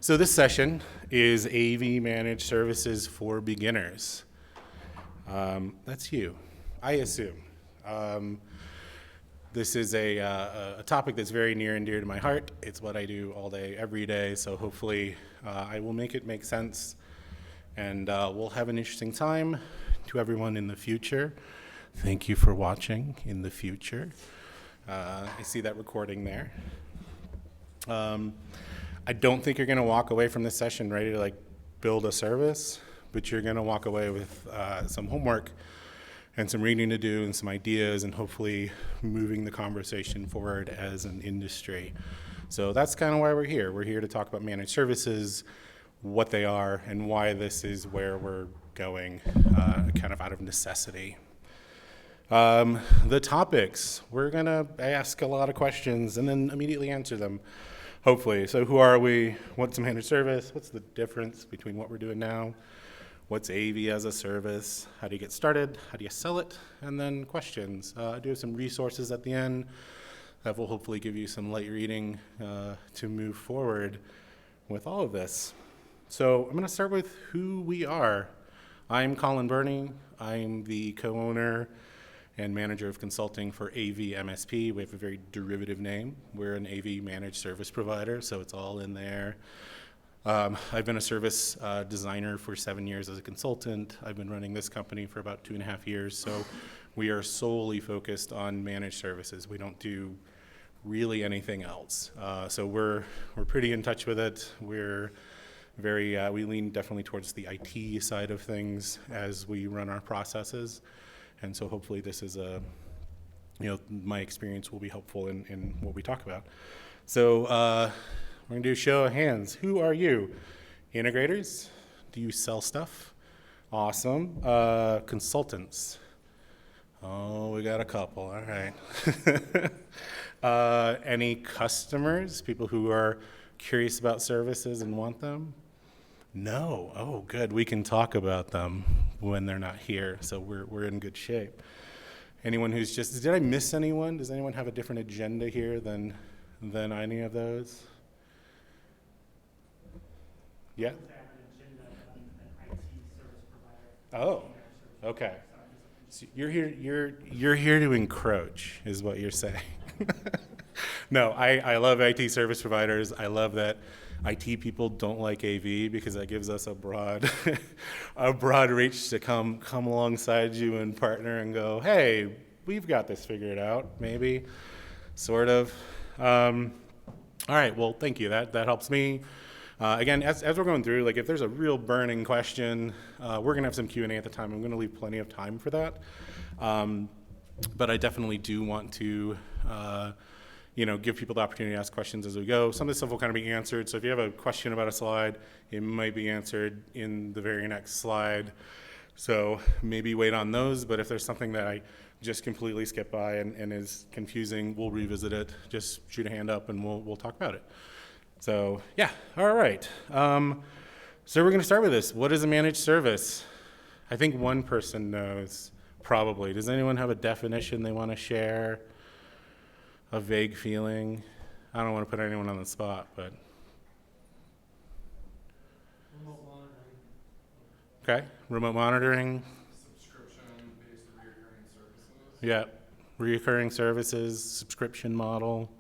So this session is AV Managed Services for Beginners. That's you, I assume. This is a topic that's very near and dear to my heart. It's what I do all day, every day, so hopefully I will make it make sense, and we'll have an interesting time. To everyone in the future, thank you for watching in the future. I see that recording there. I don't think you're going to walk away from this session ready to build a service, but you're going to walk away with some homework and some reading to do and some ideas, and hopefully moving the conversation forward as an industry. So that's kind of why we're here. We're here to talk about managed services, what they are, and why this is where we're going, kind of out of necessity. The topics, we're going to ask a lot of questions and then immediately answer them, hopefully. So who are we? What's a managed service? What's the difference between what we're doing now? What's AV as a service? How do you get started? How do you sell it? And then questions. I do have some resources at the end that will hopefully give you some light reading to move forward with all of this. So I'm going to start with who we are. I'm Colin Burney. I'm the co-owner and manager of consulting for AV MSP. We have a very derivative name. We're an AV managed service provider, so it's all in there. I've been a service designer for 7 years as a consultant. I've been running this company for about 2.5 years, so we are solely focused on managed services. We don't do really anything else. So we're pretty in touch with it. We're very, we lean definitely towards the IT side of things as we run our processes. And so hopefully this is my experience will be helpful in what we talk about. So we're gonna do a show of hands. Who are you? Integrators? Do you sell stuff? Awesome. Consultants? Oh, we got a couple, all right. Any customers? People who are curious about services and want them? No. Oh, good. We can talk about them when they're not here, so we're in good shape. Anyone who's just, did I miss anyone? Does anyone have a different agenda here than any of those? Yeah? Oh, okay. So you're here to encroach, is what you're saying. No, I love IT service providers. I love that IT people don't like AV because that gives us a broad reach to come alongside you and partner and go, hey, we've got this figured out, maybe, sort of. All right, well, thank you. That helps me. Again, as we're going through, if there's a real burning question, we're gonna have some Q&A at the time. I'm gonna leave plenty of time for that. But I definitely do want to give people the opportunity to ask questions as we go. Some of this stuff will kind of be answered. So if you have a question about a slide, it might be answered in the very next slide. So maybe wait on those. But if there's something that I just completely skip by and is confusing, we'll revisit it. Just shoot a hand up and we'll talk about it. So yeah, all right. So we're going to start with this. What is a managed service? I think one person knows, probably. Does anyone have a definition they want to share? A vague feeling? I don't want to put anyone on the spot, but. Remote monitoring. Okay, remote monitoring. Subscription-based recurring services. Yeah, recurring services, subscription model.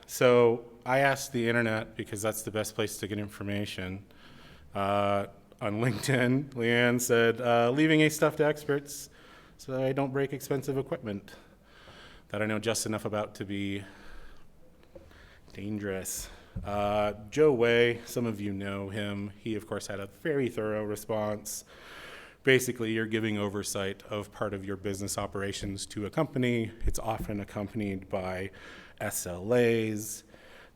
So I asked the internet because that's the best place to get information. On LinkedIn, Leanne said, leaving a stuff to experts so I don't break expensive equipment that I know just enough about to be dangerous. Joe Way, some of you know him. He, of course, had a very thorough response. Basically, you're giving oversight of part of your business operations to a company. It's often accompanied by SLAs.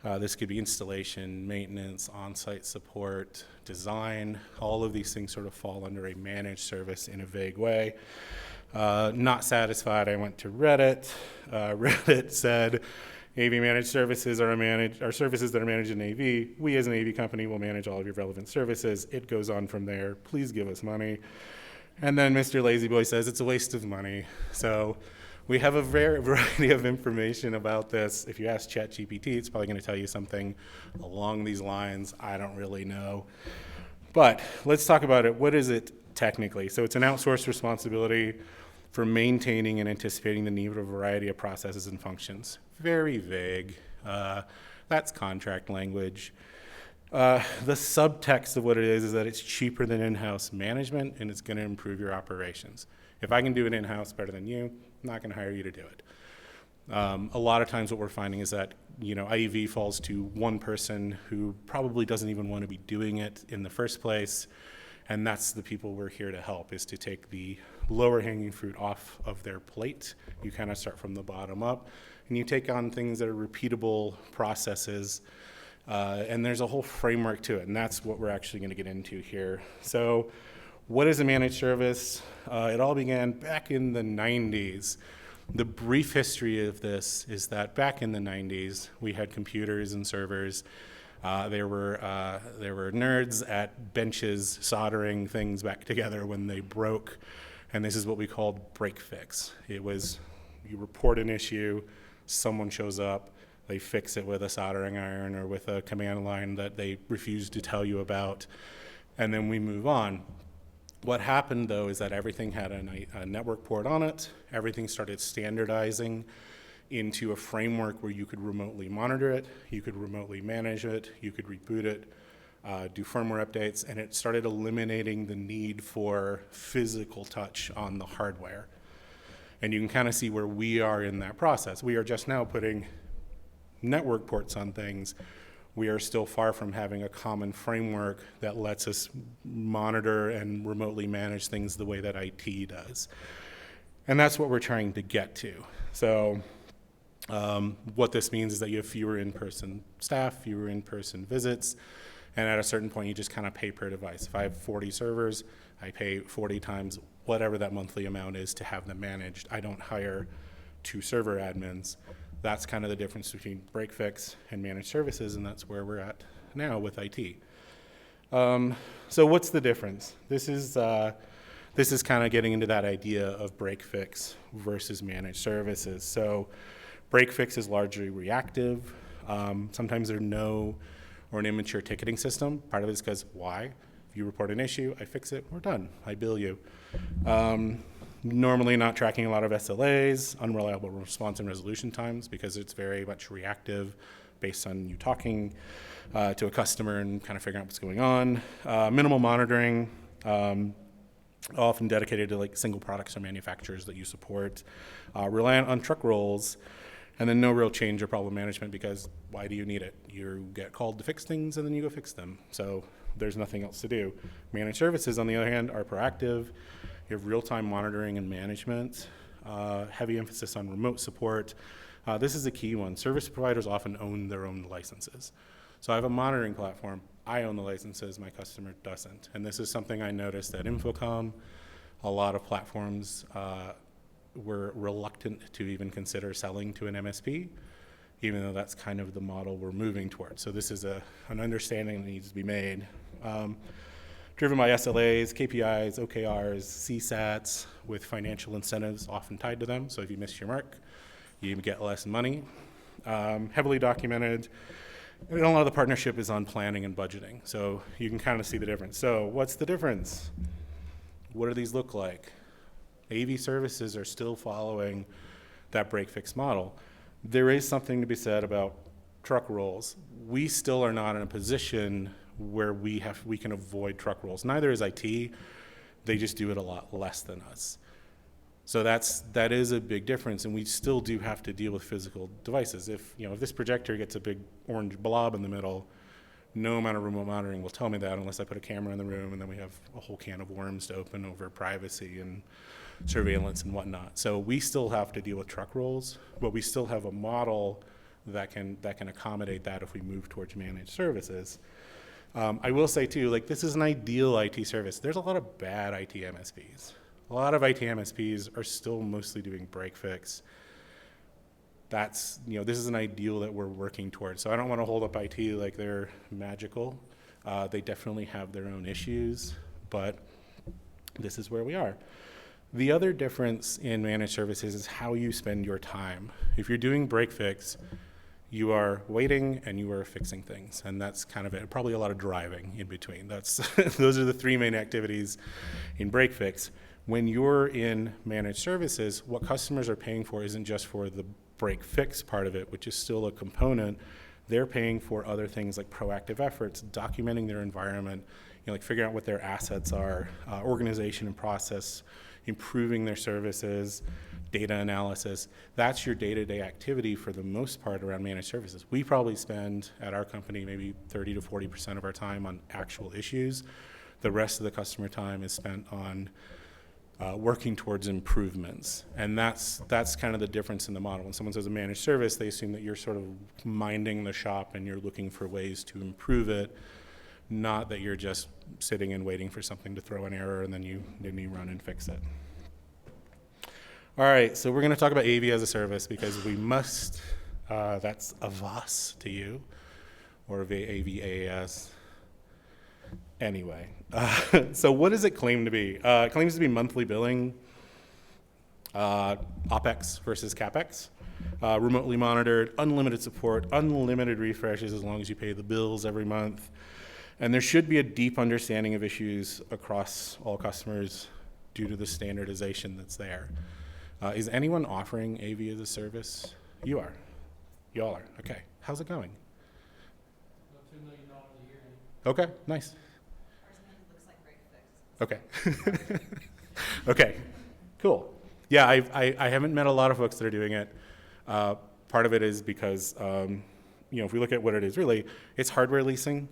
This could be installation, maintenance, on-site support, design. All of these things sort of fall under a managed service in a vague way. Not satisfied, I went to Reddit. Reddit said, AV managed services are services that are managed in AV. We as an AV company will manage all of your relevant services. It goes on from there. Please give us money. And then Mr. Lazy Boy says it's a waste of money. So We have a variety of information about this. If you ask ChatGPT, it's probably going to tell you something along these lines. I don't really know. But let's talk about it. What is it technically? So it's an outsourced responsibility for maintaining and anticipating the need of a variety of processes and functions. Very vague. That's contract language. The subtext of what it is that it's cheaper than in-house management, and it's going to improve your operations. If I can do it in-house better than you, I'm not going to hire you to do it. A lot of times what we're finding is that, IEV falls to one person who probably doesn't even want to be doing it in the first place, and that's the people we're here to help, is to take the lower hanging fruit off of their plate. You kind of start from the bottom up, and you take on things that are repeatable processes, and there's a whole framework to it, and that's what we're actually going to get into here. So what is a managed service? It all began back in the 90s. The brief history of this is that back in the 90s, we had computers and servers. There were nerds at benches soldering things back together when they broke, and this is what we called break fix. It was, you report an issue, someone shows up, they fix it with a soldering iron or with a command line that they refuse to tell you about, and then we move on. What happened, though, is that everything had a network port on it. Everything started standardizing into a framework where you could remotely monitor it, you could remotely manage it, you could reboot it, do firmware updates, and it started eliminating the need for physical touch on the hardware. And you can kind of see where we are in that process. We are just now putting network ports on things. We are still far from having a common framework that lets us monitor and remotely manage things the way that IT does. And that's what we're trying to get to. So what this means is that you have fewer in-person staff, fewer in-person visits, and at a certain point you just kind of pay per device. If I have 40 servers, I pay 40 times whatever that monthly amount is to have them managed. I don't hire 2 server admins. That's kind of the difference between break fix and managed services, and that's where we're at now with IT. So what's the difference? This is kind of getting into that idea of break fix versus managed services. So break fix is largely reactive. Sometimes there's no or an immature ticketing system. Part of it is because why? If you report an issue, I fix it, we're done. I bill you. Normally not tracking a lot of SLAs, unreliable response and resolution times, because it's very much reactive based on you talking to a customer and kind of figuring out what's going on. Minimal monitoring, often dedicated to like single products or manufacturers that you support. Reliant on truck rolls, and then no real change or problem management, because why do you need it? You get called to fix things and then you go fix them. So there's nothing else to do. Managed services, on the other hand, are proactive. You have real-time monitoring and management, heavy emphasis on remote support. This is a key one. Service providers often own their own licenses. So I have a monitoring platform. I own the licenses, my customer doesn't. And this is something I noticed at Infocom. A lot of platforms were reluctant to even consider selling to an MSP, even though that's kind of the model we're moving towards. So this is an understanding that needs to be made. Driven by SLAs, KPIs, OKRs, CSATs, with financial incentives often tied to them. So if you miss your mark, you get less money. Heavily documented. And a lot of the partnership is on planning and budgeting. So you can kind of see the difference. So what's the difference? What do these look like? AV services are still following that break-fix model. There is something to be said about truck rolls. We still are not in a position where we can avoid truck rolls. Neither is IT. They just do it a lot less than us. So that is a big difference, and we still do have to deal with physical devices. If this projector gets a big orange blob in the middle, no amount of remote monitoring will tell me that unless I put a camera in the room, and then we have a whole can of worms to open over privacy and surveillance and whatnot. So we still have to deal with truck rolls, but we still have a model that can accommodate that if we move towards managed services. I will say too, this is an ideal IT service. There's a lot of bad IT MSPs. A lot of IT MSPs are still mostly doing break fix. This is an ideal that we're working towards. So I don't want to hold up IT like they're magical. They definitely have their own issues, but this is where we are. The other difference in managed services is how you spend your time. If you're doing break fix, you are waiting and you are fixing things, and that's kind of it. Probably a lot of driving in between. That's those are the three main activities in break fix. When you're in managed services, what customers are paying for isn't just for the break fix part of it, which is still a component. They're paying for other things like proactive efforts, documenting their environment, like figuring out what their assets are, organization and process, improving their services, data analysis. That's your day-to-day activity for the most part around managed services. We probably spend at our company maybe 30 to 40% of our time on actual issues. The rest of the customer time is spent on working towards improvements. And that's kind of the difference in the model. When someone says a managed service, they assume that you're sort of minding the shop and you're looking for ways to improve it, not that you're just sitting and waiting for something to throw an error and then you run and fix it. All right, so we're going to talk about AV as a service because we must. That's AVAS to you, or AVAS. Anyway, so what does it claim to be? It claims to be monthly billing, OPEX versus CAPEX, remotely monitored, unlimited support, unlimited refreshes as long as you pay the bills every month. And there should be a deep understanding of issues across all customers due to the standardization that's there. Is anyone offering AV as a service? You are. You all are. Okay. How's it going? About $2 million a year. Okay. Nice. Ours looks like break fix. Okay. Okay. Cool. Yeah, I haven't met a lot of folks that are doing it. Part of it is because, if we look at what it is really, it's hardware leasing.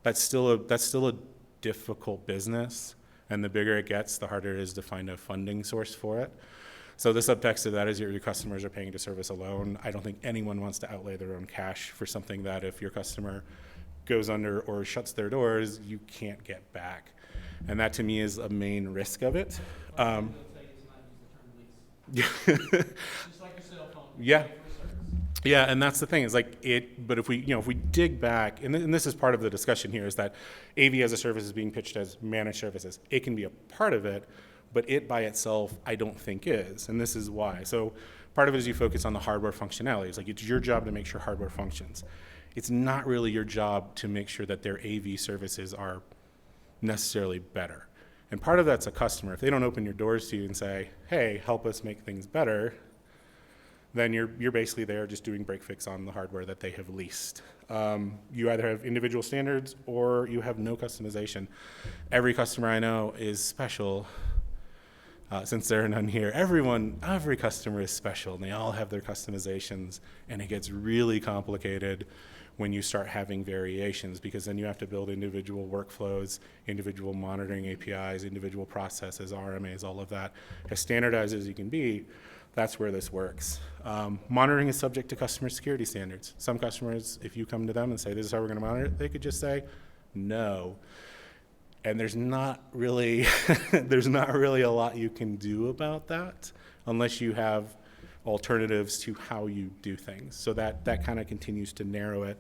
That's still a difficult business, and the bigger it gets, the harder it is to find a funding source for it. So the subtext of that is your customers are paying to service alone. I don't think anyone wants to outlay their own cash for something that if your customer goes under or shuts their doors, you can't get back. And that to me is a main risk of it. They'll tell you to not use the term lease. Yeah. Just like your cell phone. Yeah. Pay for service. Yeah, and that's the thing is but if we dig back, and this is part of the discussion here, is that AV as a service is being pitched as managed services. It can be a part of it, but it by itself, I don't think is, and this is why. So part of it is you focus on the hardware functionality. It's your job to make sure hardware functions. It's not really your job to make sure that their AV services are necessarily better. And part of that's a customer. If they don't open your doors to you and say, hey, help us make things better, then you're basically there just doing break fix on the hardware that they have leased. You either have individual standards or you have no customization. Every customer I know is special. Since there are none here, every customer is special, and they all have their customizations, and it gets really complicated when you start having variations, because then you have to build individual workflows, individual monitoring APIs, individual processes, RMAs, all of that. As standardized as you can be, that's where this works. Monitoring is subject to customer security standards. Some customers, if you come to them and say, this is how we're going to monitor it, they could just say, no. And there's not really a lot you can do about that unless you have alternatives to how you do things. So that kind of continues to narrow it.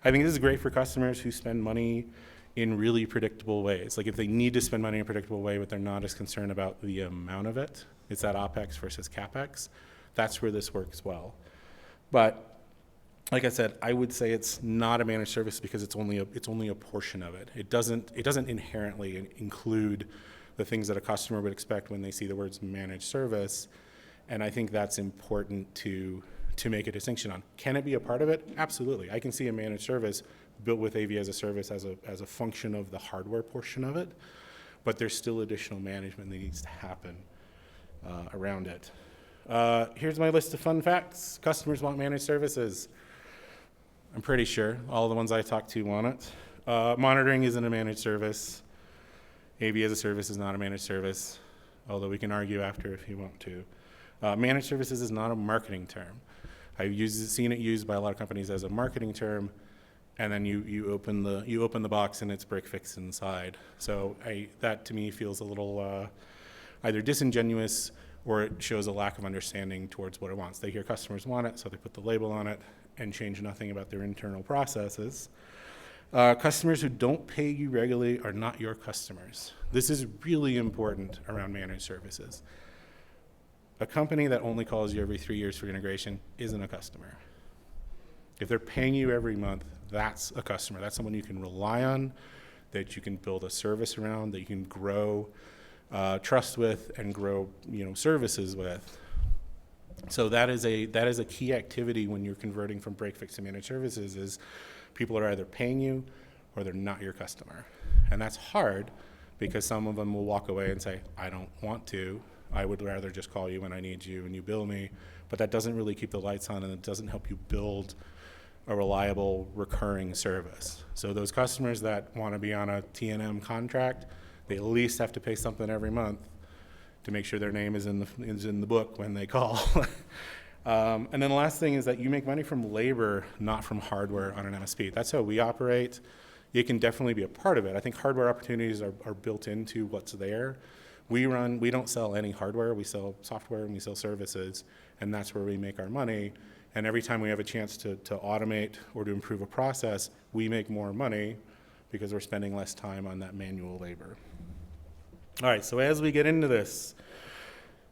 I think this is great for customers who spend money in really predictable ways. Like if they need to spend money in a predictable way, but they're not as concerned about the amount of it, it's that OPEX versus CAPEX. That's where this works well. But like I said, I would say it's not a managed service because it's only a portion of it. It doesn't inherently include the things that a customer would expect when they see the words managed service, and I think that's important to make a distinction on. Can it be a part of it? Absolutely. I can see a managed service built with AV as a service as a function of the hardware portion of it, but there's still additional management that needs to happen around it. Here's my list of fun facts. Customers want managed services. I'm pretty sure all the ones I talked to want it. Monitoring isn't a managed service. AV as a service is not a managed service, although we can argue after if you want to. Managed services is not a marketing term. I've seen it used by a lot of companies as a marketing term, and then you open the box and it's break fix inside. So that to me feels a little either disingenuous or it shows a lack of understanding towards what it wants. They hear customers want it, so they put the label on it and change nothing about their internal processes. Customers who don't pay you regularly are not your customers. This is really important around managed services. A company that only calls you every 3 years for integration isn't a customer. If they're paying you every month, that's a customer. That's someone you can rely on, that you can build a service around, that you can grow trust with and grow, services with. So that is a key activity when you're converting from break fix to managed services, is people are either paying you or they're not your customer. And that's hard because some of them will walk away and say, I don't want to. I would rather just call you when I need you and you bill me. But that doesn't really keep the lights on, and it doesn't help you build a reliable recurring service. So those customers that want to be on a T&M contract, they at least have to pay something every month to make sure their name is in the book when they call. And then the last thing is that you make money from labor, not from hardware on an MSP. That's how we operate. You can definitely be a part of it. I think hardware opportunities are built into what's there. We don't sell any hardware. We sell software and we sell services, and that's where we make our money. And every time we have a chance to automate or to improve a process, we make more money because we're spending less time on that manual labor. All right, so as we get into this,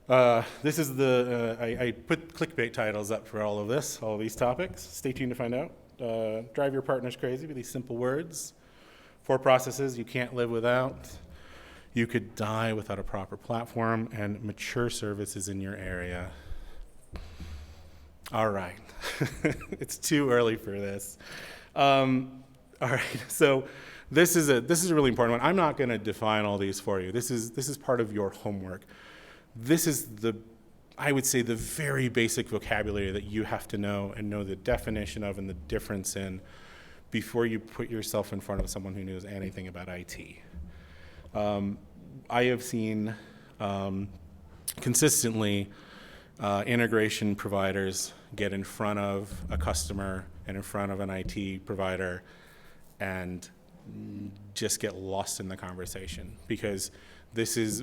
this is I put clickbait titles up for all of these topics. Stay tuned to find out. Drive your partners crazy with these simple words. 4 processes you can't live without. You could die without a proper platform, and mature services in your area. All right, it's too early for this. All right, so this is a really important one. I'm not going to define all these for you. This is part of your homework. This is I would say the very basic vocabulary that you have to know and know the definition of and the difference in before you put yourself in front of someone who knows anything about IT. I have seen consistently integration providers get in front of a customer and in front of an IT provider and just get lost in the conversation, because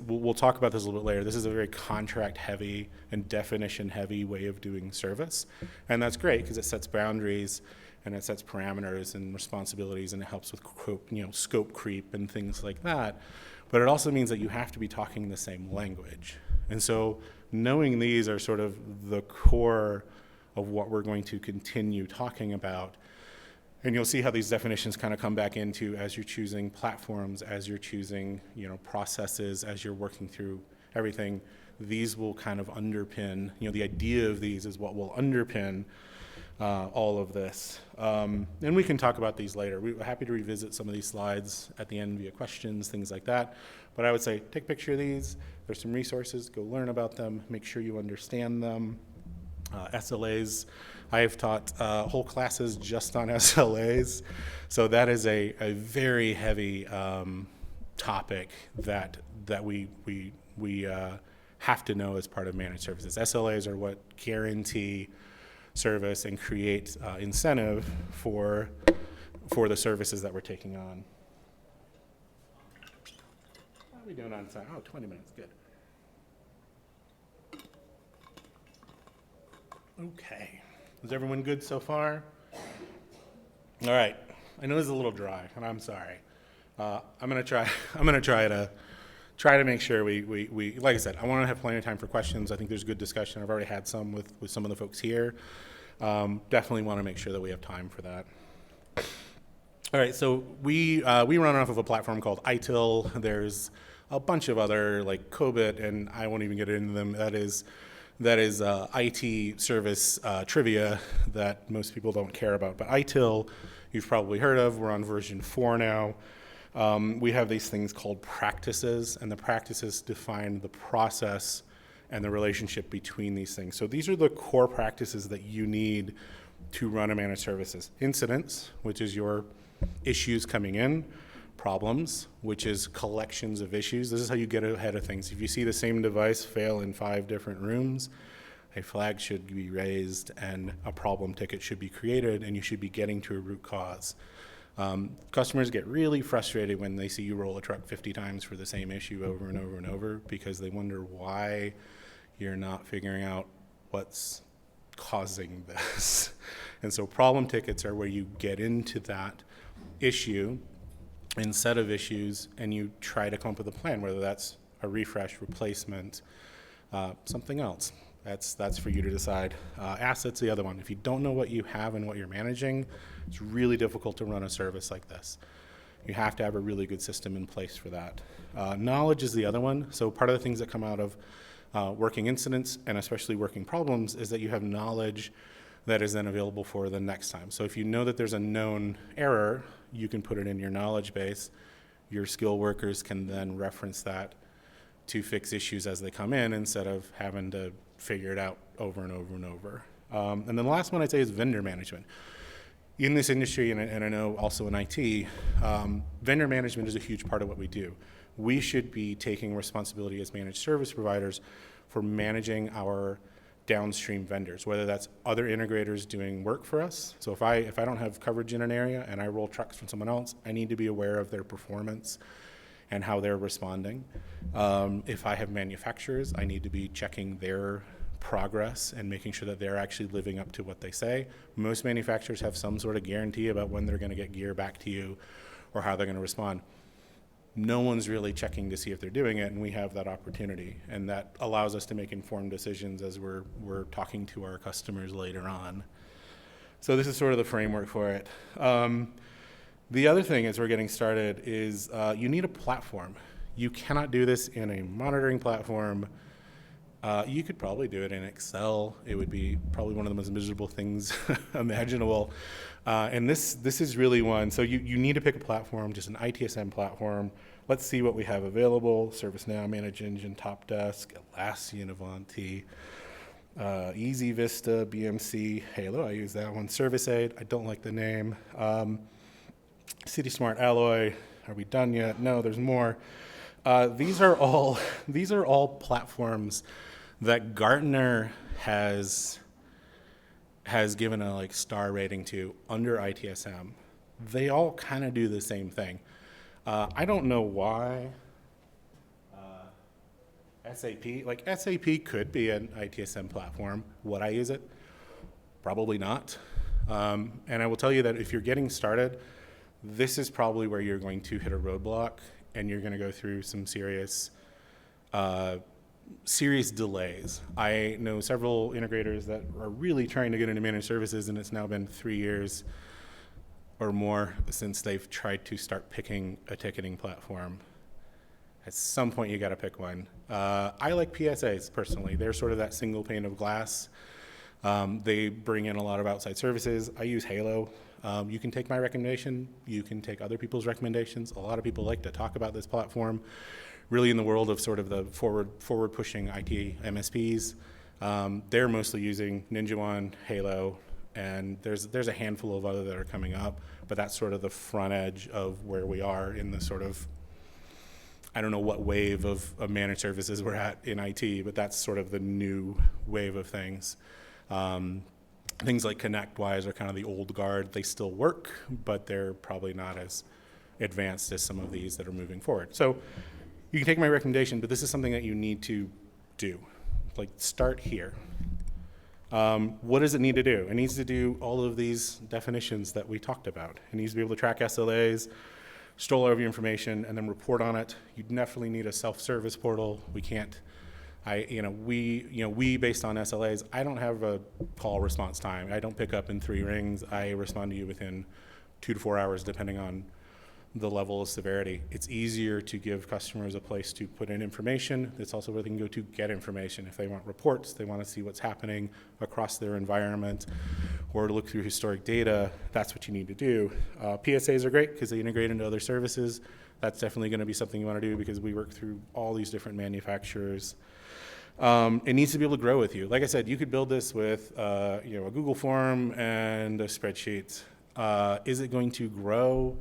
we'll talk about this a little bit later. This is a very contract heavy and definition heavy way of doing service. And that's great because it sets boundaries and it sets parameters and responsibilities, and it helps with scope creep and things like that. But it also means that you have to be talking the same language. And so knowing these are sort of the core of what we're going to continue talking about. And you'll see how these definitions kind of come back into as you're choosing platforms, as you're choosing, processes, as you're working through everything. These will kind of underpin, the idea of these is what will underpin all of this. And we can talk about these later. We're happy to revisit some of these slides at the end via questions, things like that. But I would say take a picture of these. There's some resources. Go learn about them. Make sure you understand them. SLAs. I have taught whole classes just on SLAs. So that is a very heavy topic that we have to know as part of managed services. SLAs are what guarantee service and create incentive for the services that we're taking on. How are we doing on time? 20 minutes, good. Okay, is everyone good so far? All right, I know this is a little dry, and I'm sorry. I'm gonna try to make sure we like I said, I want to have plenty of time for questions. I think there's good discussion. I've already had some with some of the folks here. Definitely want to make sure that we have time for that. All right, so we run off of a platform called ITIL. There's a bunch of other like COBIT, and I won't even get into them. That is IT service trivia that most people don't care about. But ITIL, you've probably heard of. We're on version 4 now. We have these things called practices, and the practices define the process and the relationship between these things. So these are the core practices that you need to run a managed services. Incidents, which is your issues coming in. Problems, which is collections of issues. This is how you get ahead of things. If you see the same device fail in 5 different rooms, a flag should be raised and a problem ticket should be created, and you should be getting to a root cause. Customers get really frustrated when they see you roll a truck 50 times for the same issue over and over and over, because they wonder why you're not figuring out what's causing this. And so problem tickets are where you get into that issue and set of issues, and you try to come up with a plan, whether that's a refresh, replacement, something else. That's for you to decide. Assets, the other one. If you don't know what you have and what you're managing, it's really difficult to run a service like this. You have to have a really good system in place for that. Knowledge is the other one. So part of the things that come out of working incidents and especially working problems is that you have knowledge that is then available for the next time. So if you know that there's a known error, you can put it in your knowledge base. Your skill workers can then reference that to fix issues as they come in instead of having to figure it out over and over and over. And then the last one I'd say is vendor management. In this industry, and I know also in IT, vendor management is a huge part of what we do. We should be taking responsibility as managed service providers for managing our downstream vendors, whether that's other integrators doing work for us. So if I don't have coverage in an area and I roll trucks from someone else, I need to be aware of their performance and how they're responding. If I have manufacturers, I need to be checking their progress and making sure that they're actually living up to what they say. Most manufacturers have some sort of guarantee about when they're going to get gear back to you or how they're going to respond. No one's really checking to see if they're doing it, and we have that opportunity, and that allows us to make informed decisions as we're talking to our customers later on. So this is sort of the framework for it. The other thing as we're getting started is you need a platform. You cannot do this in a monitoring platform. You could probably do it in Excel. It would be probably one of the most miserable things imaginable. And this is really one. So you need to pick a platform, just an ITSM platform. Let's see what we have available. ServiceNow, Manage Engine, Topdesk, Atlassian, Avanti, Easy Vista, BMC, Halo, I use that one. ServiceAid, I don't like the name. CitySmart Alloy, are we done yet? No, there's more. These are all platforms that Gartner has given a star rating to under ITSM. They all kind of do the same thing. I don't know why SAP could be an ITSM platform. Would I use it? Probably not. And I will tell you that if you're getting started, this is probably where you're going to hit a roadblock and you're going to go through some serious delays. I know several integrators that are really trying to get into managed services, and it's now been 3 years or more since they've tried to start picking a ticketing platform. At some point, you got to pick one. I like PSAs personally. They're sort of that single pane of glass. They bring in a lot of outside services. I use Halo. You can take my recommendation. You can take other people's recommendations. A lot of people like to talk about this platform. Really in the world of sort of the forward pushing IT MSPs, they're mostly using NinjaOne, Halo, and there's a handful of other that are coming up, but that's sort of the front edge of where we are in the sort of, I don't know what wave of managed services we're at in IT, but that's sort of the new wave of things. Things like ConnectWise are kind of the old guard. They still work, but they're probably not as advanced as some of these that are moving forward. So you can take my recommendation, but this is something that you need to do. Start here. What does it need to do? It needs to do all of these definitions that we talked about. It needs to be able to track SLAs, store all of your information, and then report on it. You definitely need a self-service portal. We can't. We based on SLAs, I don't have a call response time. I don't pick up in 3 rings. I respond to you within 2 to 4 hours, depending on the level of severity. It's easier to give customers a place to put in information. It's also where they can go to get information. If they want reports, they want to see what's happening across their environment, or to look through historic data, that's what you need to do. PSAs are great because they integrate into other services. That's definitely going to be something you want to do because we work through all these different manufacturers. It needs to be able to grow with you. Like I said, you could build this with a Google form and a spreadsheet. Is it going to grow?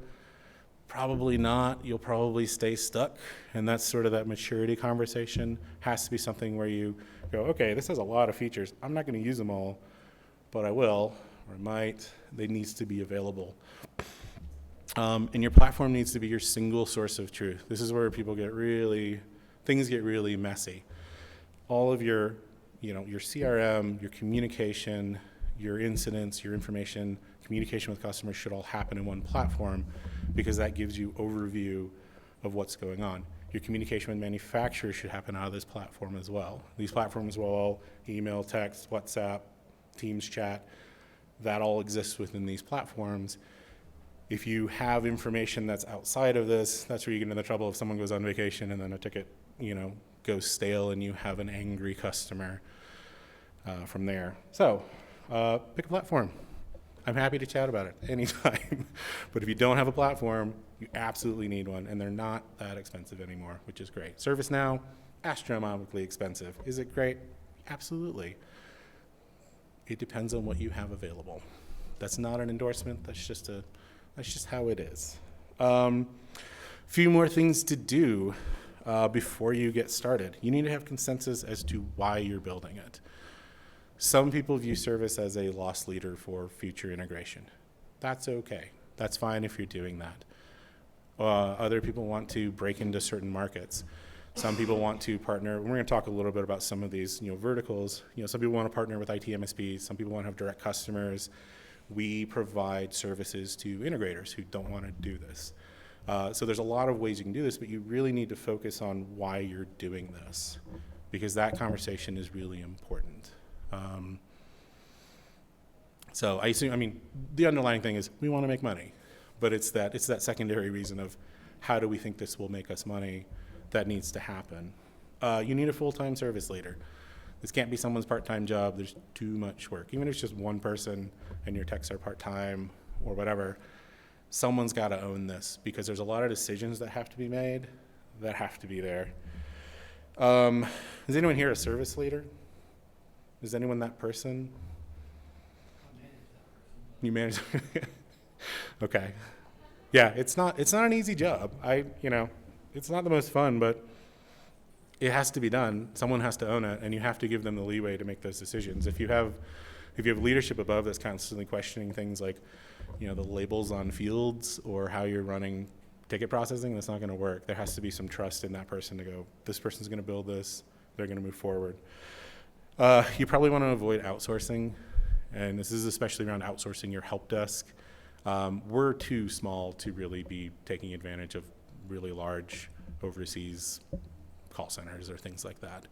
Probably not. You'll probably stay stuck, and that's sort of that maturity conversation. Has to be something where you go, okay, this has a lot of features. I'm not going to use them all, but I will, or I might. They needs to be available. And your platform needs to be your single source of truth. This is where things get really messy. All of your CRM, your communication, your incidents, your information, communication with customers should all happen in one platform because that gives you overview of what's going on. Your communication with manufacturers should happen out of this platform as well. These platforms will all email, text, WhatsApp, Teams chat, that all exists within these platforms. If you have information that's outside of this, that's where you get into the trouble if someone goes on vacation and then a ticket, goes stale and you have an angry customer from there. So pick a platform. I'm happy to chat about it anytime. But if you don't have a platform, you absolutely need one, and they're not that expensive anymore, which is great. ServiceNow, astronomically expensive. Is it great? Absolutely. It depends on what you have available. That's not an endorsement. That's just how it is. Few more things to do before you get started. You need to have consensus as to why you're building it. Some people view service as a loss leader for future integration. That's okay. That's fine if you're doing that. Other people want to break into certain markets. Some people want to partner. We're going to talk a little bit about some of these, verticals. Some people want to partner with IT MSPs. Some people want to have direct customers. We provide services to integrators who don't want to do this. So there's a lot of ways you can do this, but you really need to focus on why you're doing this, because that conversation is really important. So the underlying thing is we want to make money, but it's that secondary reason of how do we think this will make us money that needs to happen. You need a full-time service leader. This can't be someone's part-time job. There's too much work. Even if it's just one person and your techs are part-time or whatever, someone's got to own this because there's a lot of decisions that have to be made that have to be there. Is anyone here a service leader? Is anyone that person? You manage? Okay. Yeah, it's not an easy job. It's not the most fun, but it has to be done. Someone has to own it, and you have to give them the leeway to make those decisions. If you have leadership above that's constantly questioning things like, the labels on fields or how you're running ticket processing, that's not going to work. There has to be some trust in that person to go, this person's going to build this, they're going to move forward. You probably want to avoid outsourcing, and this is especially around outsourcing your help desk. We're too small to really be taking advantage of really large overseas call centers or things like that.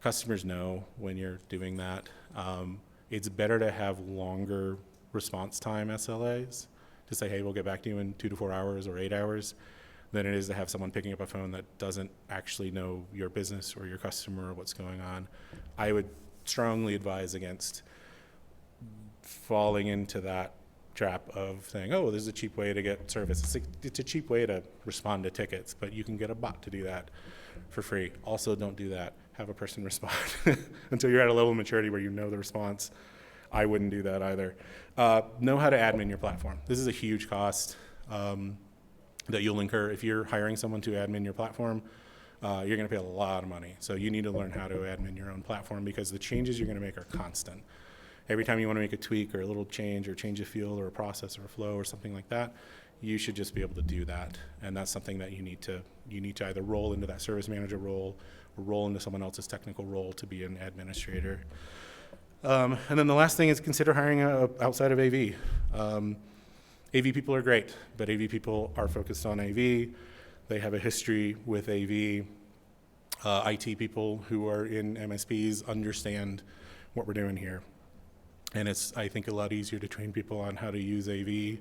Customers know when you're doing that. It's better to have longer response time SLAs to say, hey, we'll get back to you in 2 to 4 hours or 8 hours than it is to have someone picking up a phone that doesn't actually know your business or your customer or what's going on. I would strongly advise against falling into that trap of saying, oh, this is a cheap way to get service. It's a cheap way to respond to tickets, but you can get a bot to do that for free. Also, don't do that. Have a person respond until you're at a level of maturity where you know the response. I wouldn't do that either. Know how to admin your platform. This is a huge cost that you'll incur. If you're hiring someone to admin your platform, you're going to pay a lot of money. So you need to learn how to admin your own platform because the changes you're going to make are constant. Every time you want to make a tweak or a little change or change a field or a process or a flow or something like that, you should just be able to do that. And that's something that you need to either roll into that service manager role or roll into someone else's technical role to be an administrator. And then the last thing is consider hiring outside of AV. AV people are great, but AV people are focused on AV. They have a history with AV. IT people who are in MSPs understand what we're doing here. And it's, I think, a lot easier to train people on how to use AV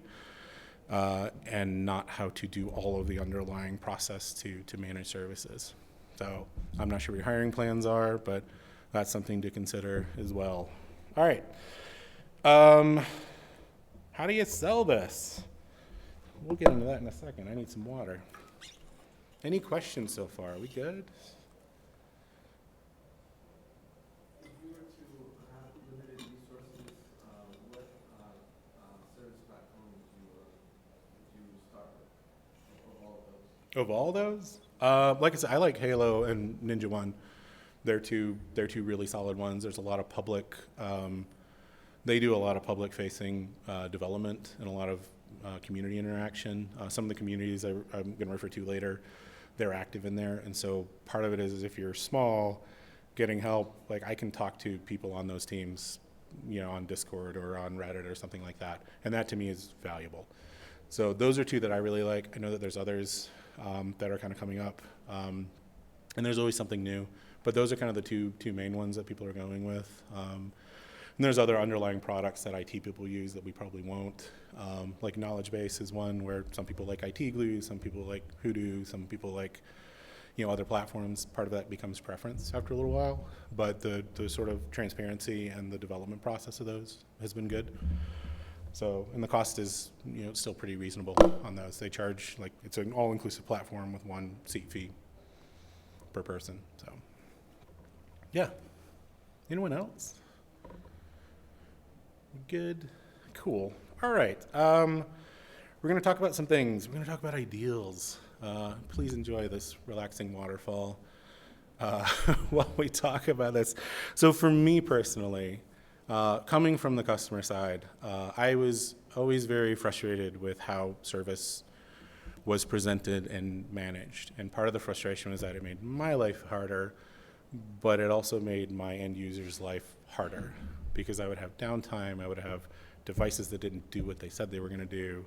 and not how to do all of the underlying process to manage services. So I'm not sure what your hiring plans are, but that's something to consider as well. All right. How do you sell this? We'll get into that in a second. I need some water. Any questions so far? Are we good? If you were to have limited resources, what service platform would you start with of all of those? Of all those? Like I said, I like Halo and Ninja One. They're two really solid ones. There's a lot of public, they do a lot of public-facing development and a lot of community interaction. Some of the communities I'm going to refer to later, they're active in there. And so part of it is if you're small, getting help, like I can talk to people on those teams on Discord or on Reddit or something like that. And that to me is valuable. So those are two that I really like. I know that there's others that are kind of coming up. And there's always something new. But those are kind of the two main ones that people are going with. And there's other underlying products that IT people use that we probably won't. Like Knowledge Base is one where some people like IT Glue, some people like Hoodoo, some people like other platforms. Part of that becomes preference after a little while. But the sort of transparency and the development process of those has been good. So, and the cost is still pretty reasonable on those. They charge, like, it's an all-inclusive platform with one seat fee per person. So, yeah. Anyone else? Good. Cool. All right. We're going to talk about some things. We're going to talk about ideals. Please enjoy this relaxing waterfall while we talk about this. So for me personally, coming from the customer side, I was always very frustrated with how service was presented and managed. And part of the frustration was that it made my life harder, but it also made my end user's life harder because I would have downtime, I would have devices that didn't do what they said they were going to do.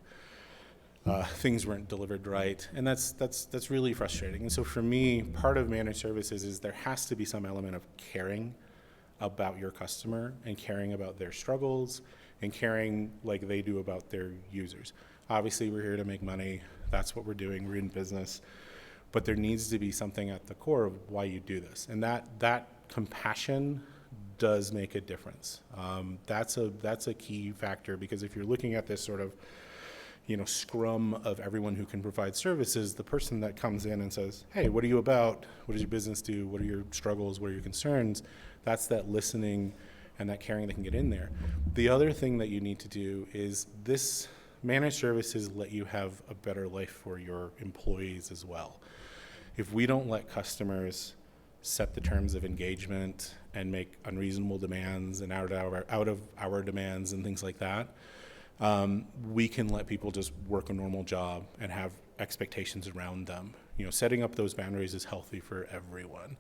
Things weren't delivered right, and that's really frustrating. And so for me, part of managed services is there has to be some element of caring about your customer and caring about their struggles and caring like they do about their users. Obviously, we're here to make money. That's what we're doing. We're in business. But there needs to be something at the core of why you do this. And that compassion does make a difference. That's a key factor, because if you're looking at this sort of scrum of everyone who can provide services, the person that comes in and says, hey, what are you about? What does your business do? What are your struggles? What are your concerns? That's that listening and that caring that can get in there. The other thing that you need to do is this managed services let you have a better life for your employees as well. If we don't let customers set the terms of engagement and make unreasonable demands and out of our demands and things like that, we can let people just work a normal job and have expectations around them. Setting up those boundaries is healthy for everyone.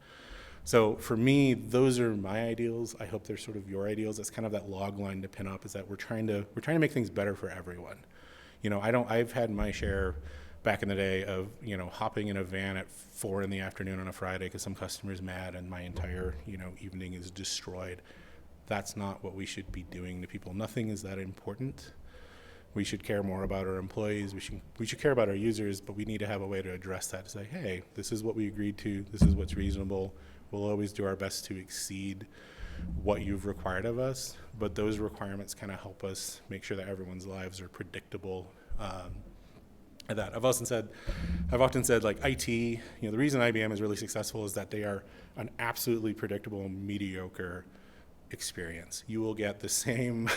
So for me, those are my ideals. I hope they're sort of your ideals. That's kind of that log line to pin up, is that we're trying to make things better for everyone. I've had my share back in the day of, hopping in a van at 4 p.m. on a Friday because some customer's mad and my entire, evening is destroyed. That's not what we should be doing to people. Nothing is that important. We should care more about our employees. We should care about our users, but we need to have a way to address that, to say, hey, this is what we agreed to. This is what's reasonable. We'll always do our best to exceed what you've required of us, but those requirements kind of help us make sure that everyone's lives are predictable. I've often said, like, IT, the reason IBM is really successful is that they are an absolutely predictable, mediocre experience. You will get the same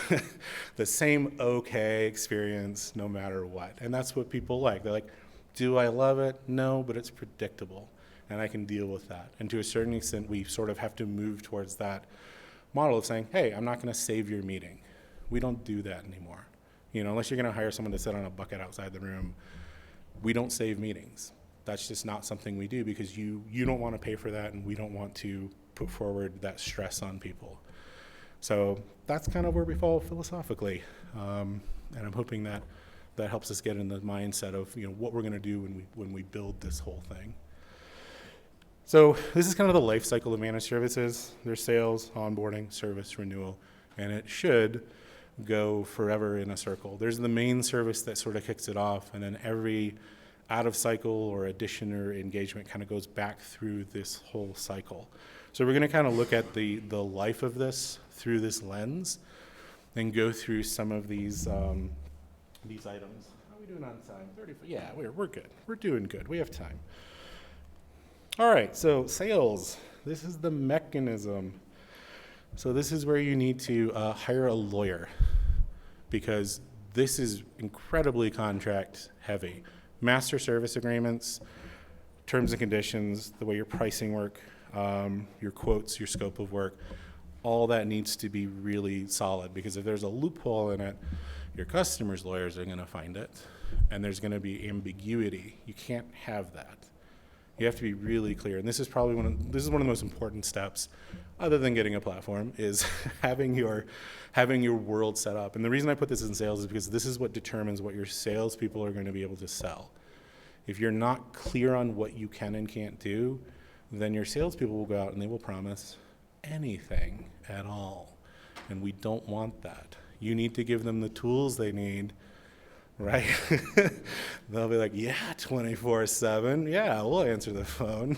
okay experience no matter what. And that's what people like. They're like, do I love it? No, but it's predictable and I can deal with that. And to a certain extent, we sort of have to move towards that model of saying, hey, I'm not going to save your meeting. We don't do that anymore. Unless you're going to hire someone to sit on a bucket outside the room, we don't save meetings. That's just not something we do, because you don't want to pay for that, and we don't want to put forward that stress on people. So that's kind of where we fall philosophically. And I'm hoping that helps us get in the mindset of what we're going to do when we build this whole thing. So this is kind of the life cycle of managed services. There's sales, onboarding, service, renewal, and it should go forever in a circle. There's the main service that sort of kicks it off, and then every out of cycle or addition or engagement kind of goes back through this whole cycle. So we're going to kind of look at the life of this through this lens and go through some of these items. How are we doing on time? 30. Yeah, we're good. We're doing good. We have time. All right, so sales. This is the mechanism. So this is where you need to hire a lawyer, because this is incredibly contract heavy. Master service agreements, terms and conditions, the way your pricing work, your quotes, your scope of work, all that needs to be really solid, because if there's a loophole in it, your customers' lawyers are going to find it, and there's going to be ambiguity. You can't have that. You have to be really clear. And this is probably one of the most important steps, other than getting a platform, is having your world set up. And the reason I put this in sales is because this is what determines what your salespeople are going to be able to sell. If you're not clear on what you can and can't do, then your salespeople will go out and they will promise anything at all. And we don't want that. You need to give them the tools they need, right? They'll be like, yeah, 24/7. Yeah, we'll answer the phone.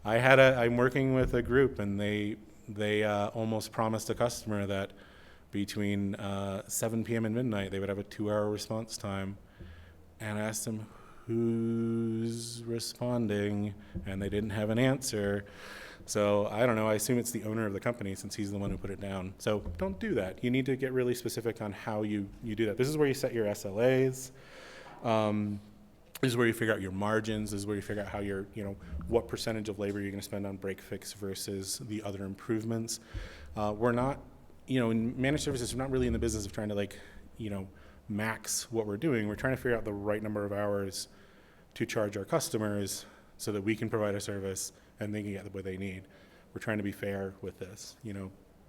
I'm working with a group, and they almost promised a customer that between 7 p.m. and midnight, they would have a 2-hour response time. And I asked them, who's responding? And they didn't have an answer. So I don't know. I assume it's the owner of the company, since he's the one who put it down. So don't do that. You need to get really specific on how you do that. This is where you set your SLAs. This is where you figure out your margins. This is where you figure out how what percentage of labor you're going to spend on break fix versus the other improvements. We're not, in managed services, we're not really in the business of trying to max what we're doing. We're trying to figure out the right number of hours to charge our customers so that we can provide a service and they can get what they need. We're trying to be fair with this.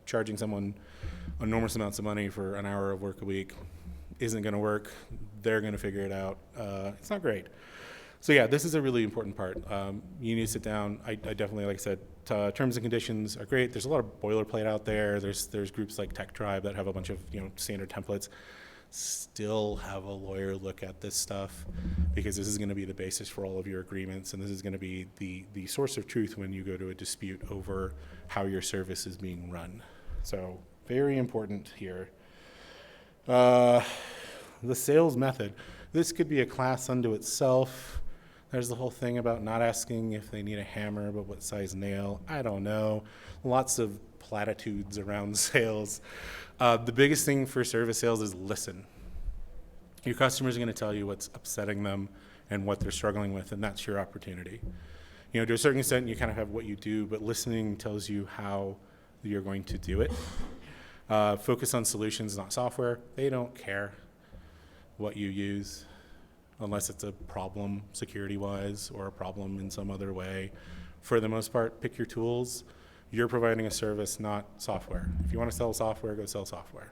Charging someone enormous amounts of money for an hour of work a week isn't going to work. They're going to figure it out. It's not great. So yeah, this is a really important part. You need to sit down. I definitely, like I said, terms and conditions are great. There's a lot of boilerplate out there. There's groups like Tech Tribe that have a bunch of standard templates. Still have a lawyer look at this stuff, because this is going to be the basis for all of your agreements, and this is going to be the source of truth when you go to a dispute over how your service is being run. So very important here. The sales method. This could be a class unto itself. There's the whole thing about not asking if they need a hammer, but what size nail. I don't know. Lots of platitudes around sales. The biggest thing for service sales is listen. Your customers are going to tell you what's upsetting them and what they're struggling with, and that's your opportunity. To a certain extent, you kind of have what you do, but listening tells you how you're going to do it. Focus on solutions, not software. They don't care what you use, unless it's a problem security-wise or a problem in some other way. For the most part, pick your tools. You're providing a service, not software. If you want to sell software, go sell software.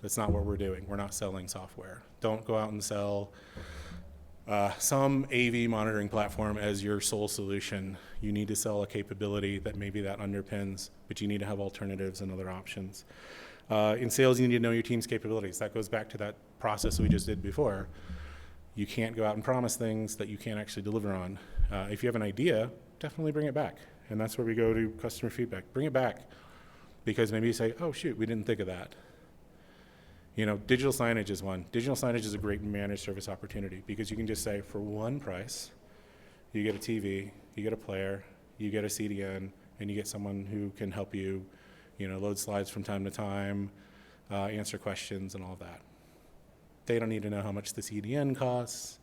That's not what we're doing. We're not selling software. Don't go out and sell some AV monitoring platform as your sole solution. You need to sell a capability that maybe that underpins, but you need to have alternatives and other options. In sales, you need to know your team's capabilities. That goes back to that process we just did before. You can't go out and promise things that you can't actually deliver on. If you have an idea, definitely bring it back. And that's where we go to customer feedback. Bring it back, because maybe you say, oh, shoot, we didn't think of that. Digital signage is one. Digital signage is a great managed service opportunity, because you can just say, for one price, you get a TV, you get a player, you get a CDN, and you get someone who can help you, load slides from time to time, answer questions and all that. They don't need to know how much the CDN costs.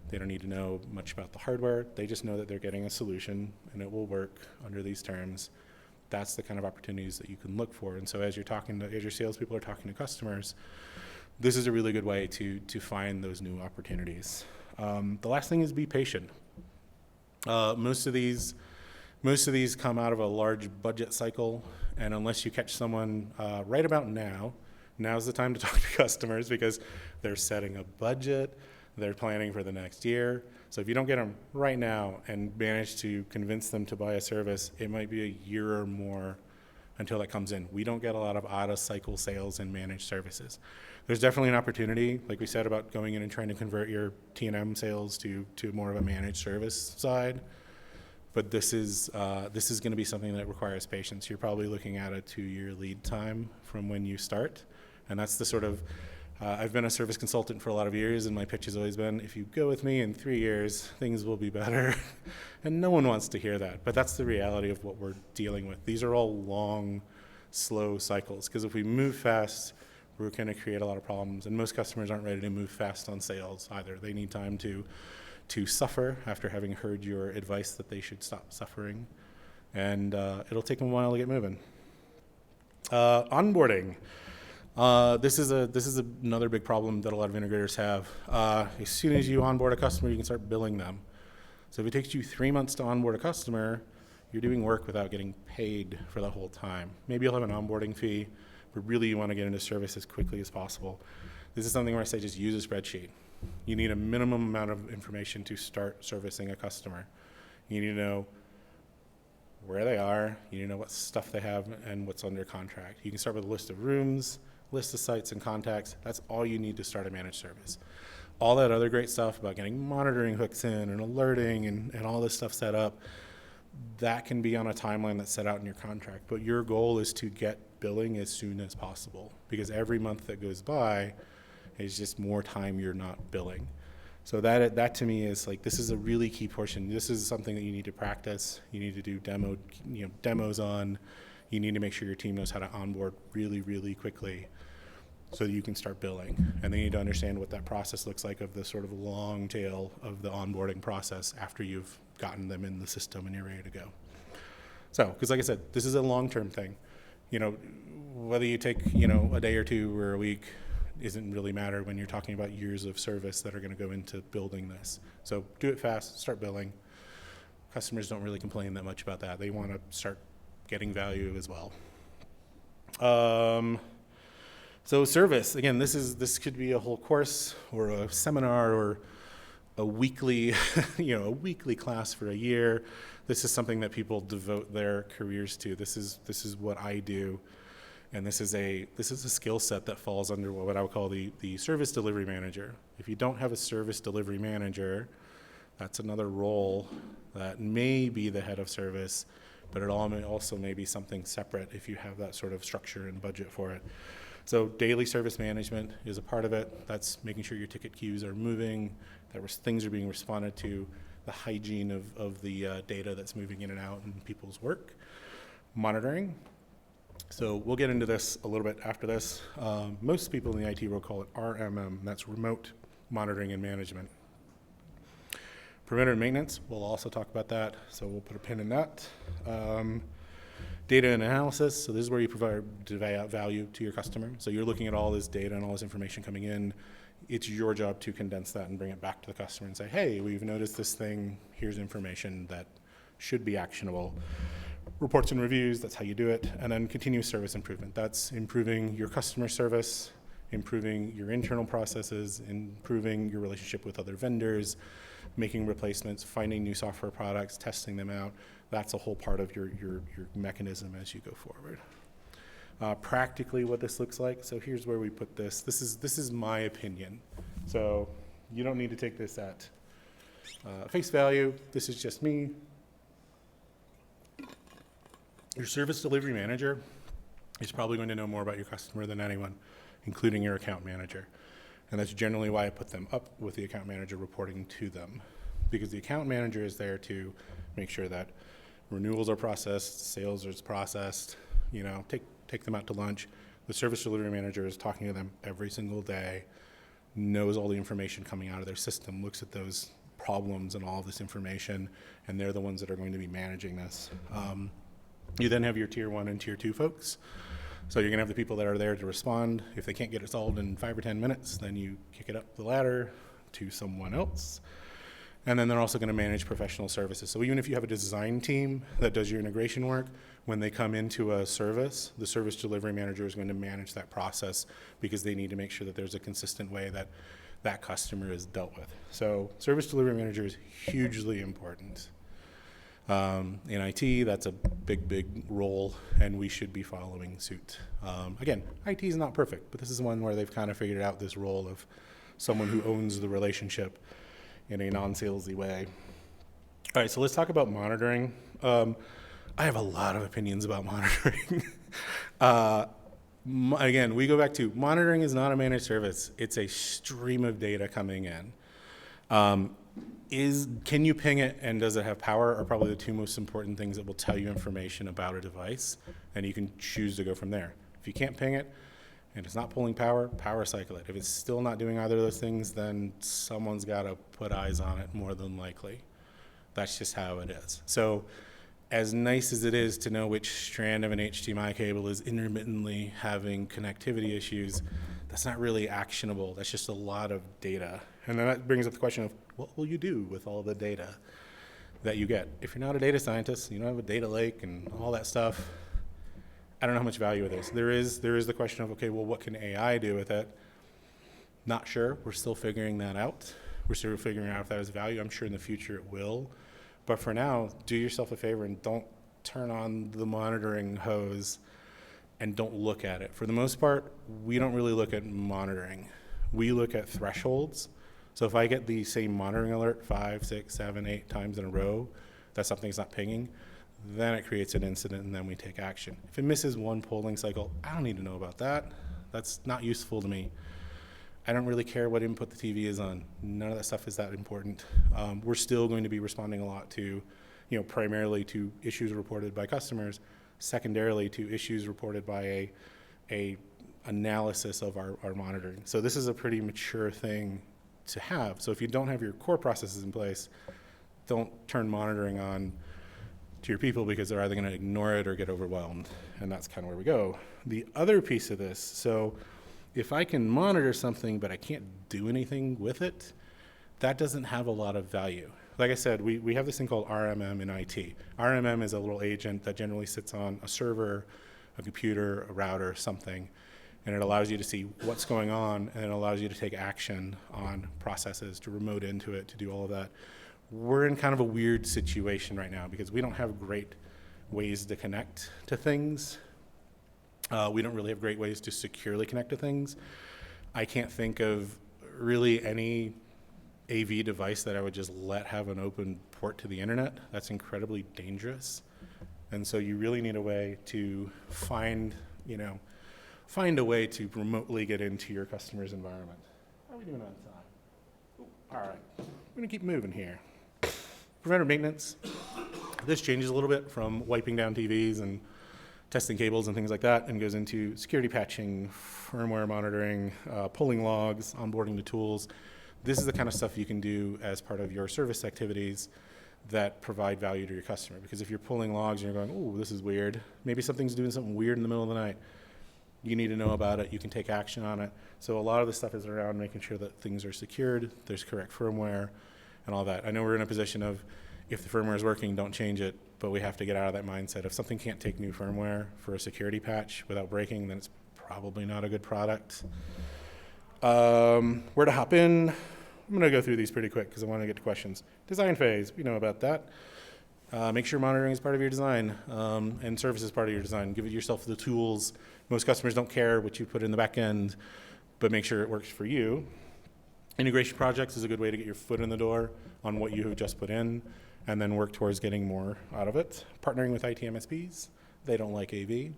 They don't need to know much about the hardware. They just know that they're getting a solution and it will work under these terms. That's the kind of opportunities that you can look for. And so as your salespeople are talking to customers, this is a really good way to find those new opportunities. The last thing is be patient. Most of these come out of a large budget cycle, and unless you catch someone right about now's the time to talk to customers, because they're setting a budget. They're planning for the next year. So if you don't get them right now and manage to convince them to buy a service, it might be a year or more until that comes in. We don't get a lot of out-of-cycle sales in managed services. There's definitely an opportunity, like we said, about going in and trying to convert your T&M sales to more of a managed service side. But this is going to be something that requires patience. You're probably looking at a 2-year lead time from when you start. And that's the sort of I've been a service consultant for a lot of years, and my pitch has always been, if you go with me in 3 years, things will be better. And no one wants to hear that, but that's the reality of what we're dealing with. These are all long, slow cycles, because if we move fast, we're going to create a lot of problems, and most customers aren't ready to move fast on sales either. They need time to suffer after having heard your advice that they should stop suffering, and it'll take them a while to get moving. Onboarding. This is another big problem that a lot of integrators have. As soon as you onboard a customer, you can start billing them. So if it takes you 3 months to onboard a customer, you're doing work without getting paid for the whole time. Maybe you'll have an onboarding fee, but really you want to get into service as quickly as possible. This is something where I say just use a spreadsheet. You need a minimum amount of information to start servicing a customer. You need to know where they are, you need to know what stuff they have and what's under contract. You can start with a list of rooms, list of sites and contacts. That's all you need to start a managed service. All that other great stuff about getting monitoring hooks in and alerting and all this stuff set up, that can be on a timeline that's set out in your contract. But your goal is to get billing as soon as possible, because every month that goes by is just more time you're not billing. So that to me is like, this is a really key portion. This is something that you need to practice. You need to do demos on. You need to make sure your team knows how to onboard really, really quickly so that you can start billing. And they need to understand what that process looks like of the sort of long tail of the onboarding process after you've gotten them in the system and you're ready to go. So, because like I said, this is a long-term thing. Whether you take, a day or two or a week isn't really matter when you're talking about years of service that are going to go into building this. So do it fast, start billing. Customers don't really complain that much about that. They want to start getting value as well. So service, again, this could be a whole course or a seminar or a weekly, a weekly class for a year. This is something that people devote their careers to. This is what I do, and this is a skill set that falls under what I would call the service delivery manager. If you don't have a service delivery manager, that's another role that may be the head of service, but it also may be something separate if you have that sort of structure and budget for it. So daily service management is a part of it. That's making sure your ticket queues are moving, that things are being responded to, the hygiene of the data that's moving in and out in people's work. Monitoring. So we'll get into this a little bit after this. Most people in the IT world call it RMM, that's remote monitoring and management. Preventative maintenance, we'll also talk about that, so we'll put a pin in that. Data and analysis, so this is where you provide value to your customer. So you're looking at all this data and all this information coming in. It's your job to condense that and bring it back to the customer and say, hey, we've noticed this thing, here's information that should be actionable. Reports and reviews, that's how you do it. And then continuous service improvement. That's improving your customer service, improving your internal processes, improving your relationship with other vendors, making replacements, finding new software products, testing them out. That's a whole part of your mechanism as you go forward. Practically what this looks like, so here's where we put this. This is my opinion. So you don't need to take this at face value. This is just me. Your service delivery manager is probably going to know more about your customer than anyone, including your account manager. And that's generally why I put them up with the account manager reporting to them, because the account manager is there to make sure that renewals are processed, sales is processed, take them out to lunch. The service delivery manager is talking to them every single day, knows all the information coming out of their system, looks at those problems and all this information, and they're the ones that are going to be managing this. You then have your tier 1 and tier 2 folks. So you're going to have the people that are there to respond. If they can't get it solved in 5 or 10 minutes, then you kick it up the ladder to someone else. And then they're also going to manage professional services. So even if you have a design team that does your integration work, when they come into a service, the service delivery manager is going to manage that process because they need to make sure that there's a consistent way that that customer is dealt with. So service delivery manager is hugely important. In IT, that's a big, big role, and we should be following suit. Again, IT is not perfect, but this is one where they've kind of figured out this role of someone who owns the relationship in a non-salesy way. All right, so let's talk about monitoring. I have a lot of opinions about monitoring. Again, we go back to monitoring is not a managed service. It's a stream of data coming in. Can you ping it and does it have power are probably the two most important things that will tell you information about a device, and you can choose to go from there. If you can't ping it and it's not pulling power cycle it. If it's still not doing either of those things, then someone's got to put eyes on it more than likely. That's just how it is. So as nice as it is to know which strand of an HDMI cable is intermittently having connectivity issues, that's not really actionable. That's just a lot of data. And then that brings up the question of what will you do with all the data? that you get. If you're not a data scientist, you don't have a data lake and all that stuff, I don't know how much value it is. There is the question of, okay, well, what can AI do with it? Not sure. We're still figuring that out. We're still figuring out if that has value. I'm sure in the future it will. But for now, do yourself a favor and don't turn on the monitoring hose and don't look at it. For the most part, we don't really look at monitoring. We look at thresholds. So if I get the same monitoring alert 5, 6, 7, 8 times in a row that something's not pinging, then it creates an incident and then we take action. If it misses one polling cycle, I don't need to know about that. That's not useful to me. I don't really care what input the TV is on. None of that stuff is that important. We're still going to be responding a lot to, primarily to issues reported by customers, secondarily to issues reported by a analysis of our monitoring. So this is a pretty mature thing to have. So if you don't have your core processes in place, don't turn monitoring on to your people because they're either going to ignore it or get overwhelmed. And that's kind of where we go. The other piece of this, so if I can monitor something but I can't do anything with it, that doesn't have a lot of value. Like I said, we have this thing called RMM in IT. RMM is a little agent that generally sits on a server, a computer, a router, something, and it allows you to see what's going on, and it allows you to take action on processes, to remote into it, to do all of that. We're in kind of a weird situation right now because we don't have great ways to connect to things. We don't really have great ways to securely connect to things. I can't think of really any AV device that I would just let have an open port to the internet. That's incredibly dangerous. And so you really need a way to find a way to remotely get into your customer's environment. How are we doing on time? Ooh, all right, we're gonna keep moving here. Preventive maintenance. This changes a little bit from wiping down TVs and testing cables and things like that, and goes into security patching, firmware monitoring, pulling logs, onboarding the tools. This is the kind of stuff you can do as part of your service activities that provide value to your customer. Because if you're pulling logs and you're going, oh, this is weird, maybe something's doing something weird in the middle of the night, you need to know about it, you can take action on it. So a lot of the stuff is around making sure that things are secured, there's correct firmware, and all that. I know we're in a position of, if the firmware is working, don't change it, but we have to get out of that mindset. If something can't take new firmware for a security patch without breaking, then it's probably not a good product. Where to hop in? I'm gonna go through these pretty quick because I want to get to questions. Design phase, we know about that. Make sure monitoring is part of your design, and service is part of your design. Give yourself the tools. Most customers don't care what you put in the back end, but make sure it works for you. Integration projects is a good way to get your foot in the door on what you have just put in, and then work towards getting more out of it. Partnering with IT MSPs, they don't like AV.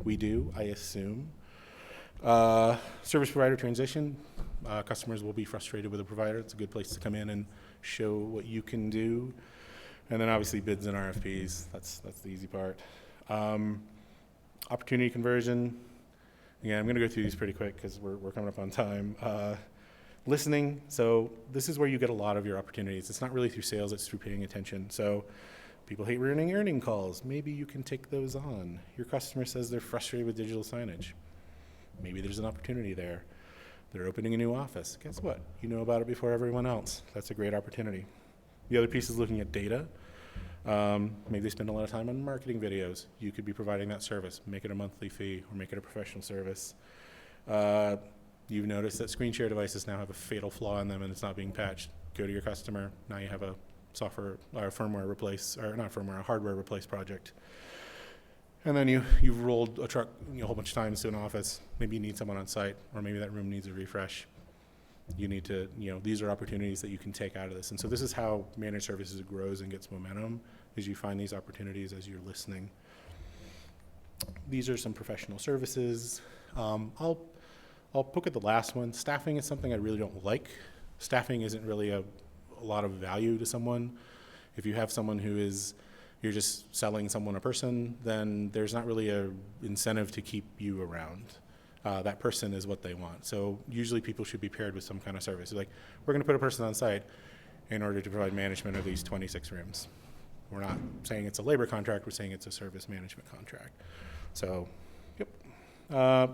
We do, I assume. Service provider transition. Customers will be frustrated with a provider. It's a good place to come in and show what you can do. And then obviously bids and RFPs, that's the easy part. Opportunity conversion. Again, I'm gonna go through these pretty quick because we're coming up on time. Listening, so this is where you get a lot of your opportunities. It's not really through sales, it's through paying attention. So people hate running earning calls. Maybe you can take those on. Your customer says they're frustrated with digital signage. Maybe there's an opportunity there. They're opening a new office. Guess what? You know about it before everyone else. That's a great opportunity. The other piece is looking at data. Maybe they spend a lot of time on marketing videos. You could be providing that service. Make it a monthly fee or make it a professional service. You've noticed that screen share devices now have a fatal flaw in them and it's not being patched. Go to your customer. Now you have a software or firmware replace, or not firmware, a hardware replace project. And then you've rolled a truck a whole bunch of times to an office. Maybe you need someone on site, or maybe that room needs a refresh. You need to, these are opportunities that you can take out of this. And so this is how managed services grows and gets momentum, is you find these opportunities as you're listening. These are some professional services. I'll poke at the last one. Staffing is something I really don't like. Staffing isn't really a lot of value to someone. If you have someone you're just selling someone a person, then there's not really a incentive to keep you around. That person is what they want. So usually people should be paired with some kind of service. Like, we're gonna put a person on site in order to provide management of these 26 rooms. We're not saying it's a labor contract, we're saying it's a service management contract. So, yep.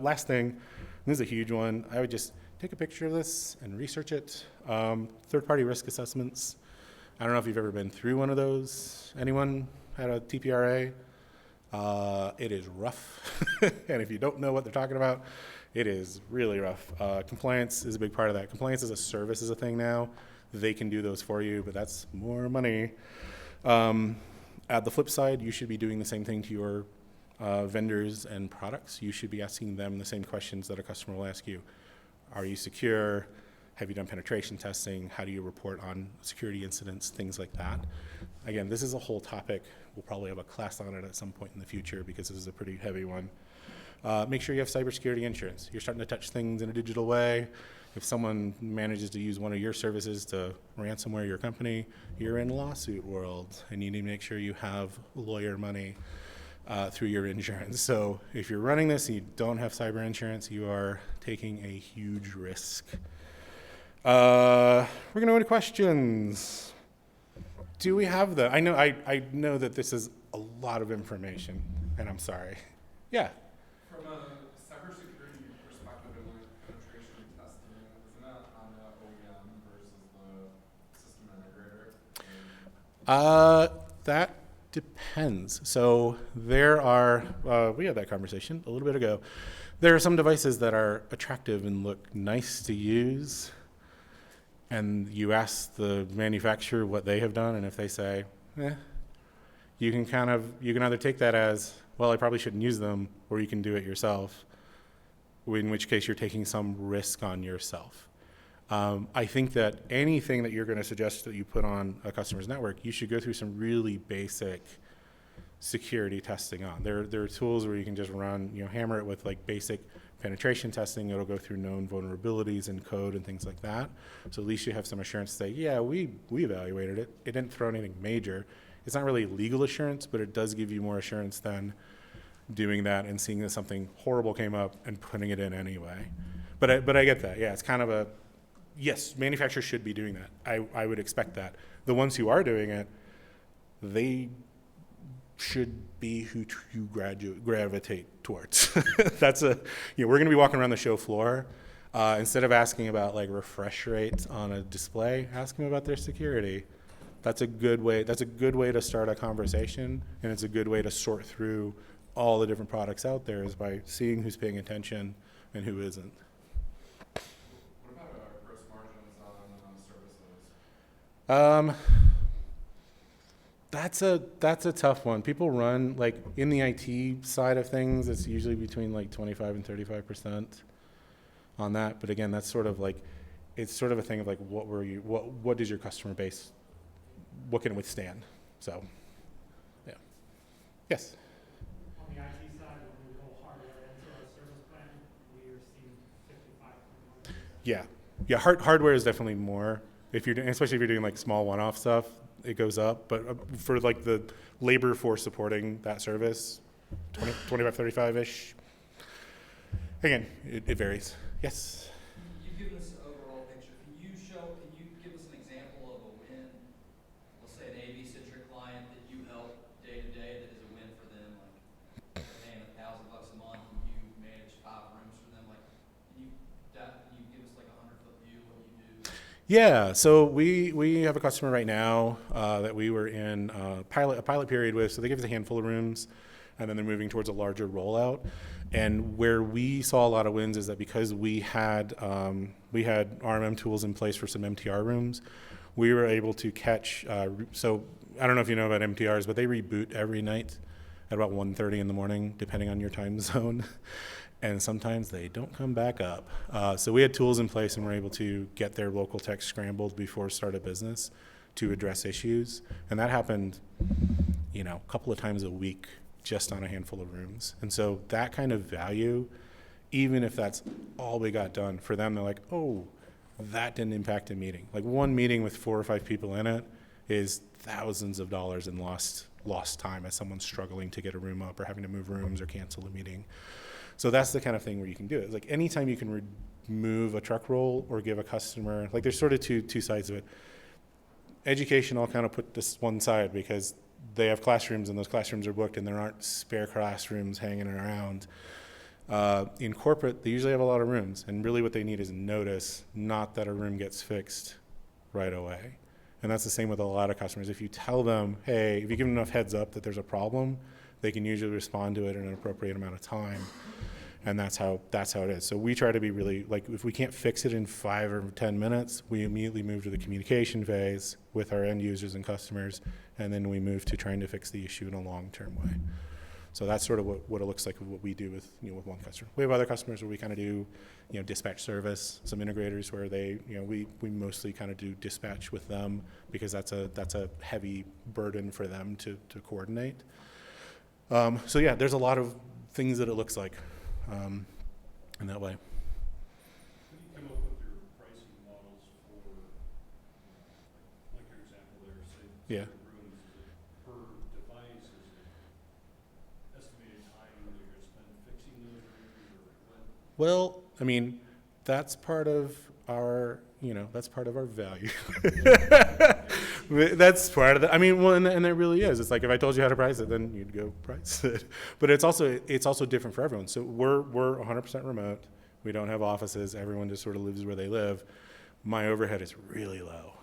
Last thing, this is a huge one. I would just take a picture of this and research it. Third-party risk assessments. I don't know if you've ever been through one of those. Anyone had a TPRA? It is rough. And if you don't know what they're talking about, it is really rough. Compliance is a big part of that. Compliance as a service is a thing now. They can do those for you, but that's more money. At the flip side, you should be doing the same thing to your vendors and products. You should be asking them the same questions that a customer will ask you. Are you secure? Have you done penetration testing? How do you report on security incidents? Things like that. Again, this is a whole topic. We'll probably have a class on it at some point in the future because this is a pretty heavy one. Make sure you have cybersecurity insurance. You're starting to touch things in a digital way. If someone manages to use one of your services to ransomware your company, you're in lawsuit world, and you need to make sure you have lawyer money through your insurance. So if you're running this and you don't have cyber insurance, you are taking a huge risk. We're going to go into questions. Do we have the? I know that this is a lot of information, and I'm sorry. Yeah. From a cybersecurity perspective and like penetration testing, isn't that on the OEM versus the system integrator? That depends. So there are, we had that conversation a little bit ago. There are some devices that are attractive and look nice to use. And you ask the manufacturer what they have done, and if they say, you can either take that as, well, I probably shouldn't use them, or you can do it yourself, in which case you're taking some risk on yourself. I think that anything that you're going to suggest that you put on a customer's network, you should go through some really basic security testing on. There are tools where you can just run, hammer it with like basic penetration testing. It'll go through known vulnerabilities in code and things like that. So at least you have some assurance to say, yeah, we evaluated it. It didn't throw anything major. It's not really legal assurance, but it does give you more assurance than doing that and seeing that something horrible came up and putting it in anyway. But I get that. Yeah, it's kind of yes, manufacturers should be doing that. I would expect that. The ones who are doing it, they should be who you gravitate towards. That's we're going to be walking around the show floor. Instead of asking about like refresh rates on a display, ask them about their security. That's a good way to start a conversation, and it's a good way to sort through all the different products out there is by seeing who's paying attention and who isn't. What about gross margins on services? That's a tough one. People run, like, in the IT side of things, it's usually between like 25 and 35% on that. But again, that's sort of like, it's sort of a thing of like, what does your customer base, what can it withstand? So, yeah. Yes? On the IT side, when we go hardware into our service plan, we are seeing 55%. Yeah, hardware is definitely more. Especially if you're doing like small one-off stuff, it goes up. But for like the labor for supporting that service, 25, 35-ish. Again, it varies. Yes? You've given us an overall picture. Can you give us an example of a win, let's say an AV-centric client that you help day to day that is a win for them, like they're paying $1,000 a month and you manage 5 rooms for them, like can you give us like a 100-foot view of what you do? Yeah, so we have a customer right now that we were in a pilot period with. So they give us a handful of rooms, and then they're moving towards a larger rollout. And where we saw a lot of wins is that because we had RMM tools in place for some MTR rooms, we were able to catch. So I don't know if you know about MTRs, but they reboot every night at about 1:30 in the morning, depending on your time zone. And sometimes they don't come back up. So we had tools in place and we're able to get their local tech scrambled before start of business to address issues. And that happened, a couple of times a week just on a handful of rooms. And so that kind of value, even if that's all we got done, for them, they're like, oh, that didn't impact a meeting. Like one meeting with 4 or 5 people in it is thousands of dollars in lost time as someone's struggling to get a room up or having to move rooms or cancel a meeting. So that's the kind of thing where you can do it. It's like anytime you can remove a truck roll or give a customer, like there's sort of two sides of it. Education, I'll kind of put this one side because they have classrooms and those classrooms are booked and there aren't spare classrooms hanging around. In corporate, they usually have a lot of rooms, and really what they need is notice, not that a room gets fixed right away. And that's the same with a lot of customers. If you tell them, hey, if you give them enough heads up that there's a problem, they can usually respond to it in an appropriate amount of time. And that's how it is. So we try to be really, like, if we can't fix it in 5 or 10 minutes, we immediately move to the communication phase with our end users and customers, and then we move to trying to fix the issue in a long-term way. So that's sort of what it looks like of what we do with, with one customer. We have other customers where we kind of do, dispatch service, some integrators where they, we mostly kind of do dispatch with them because that's a heavy burden for them to coordinate. So yeah, there's a lot of things that it looks like in that way. How do you come up with your pricing models for, like your example there, say, Yeah. rooms, is it per device, is it estimated time that you're going to spend fixing those rooms, or what? Well, I mean, that's part of our, that's part of our value. That's part of the, I mean, well, and it really is. It's like if I told you how to price it, then you'd go price it. But it's also different for everyone. So we're 100% remote. We don't have offices. Everyone just sort of lives where they live. My overhead is really low.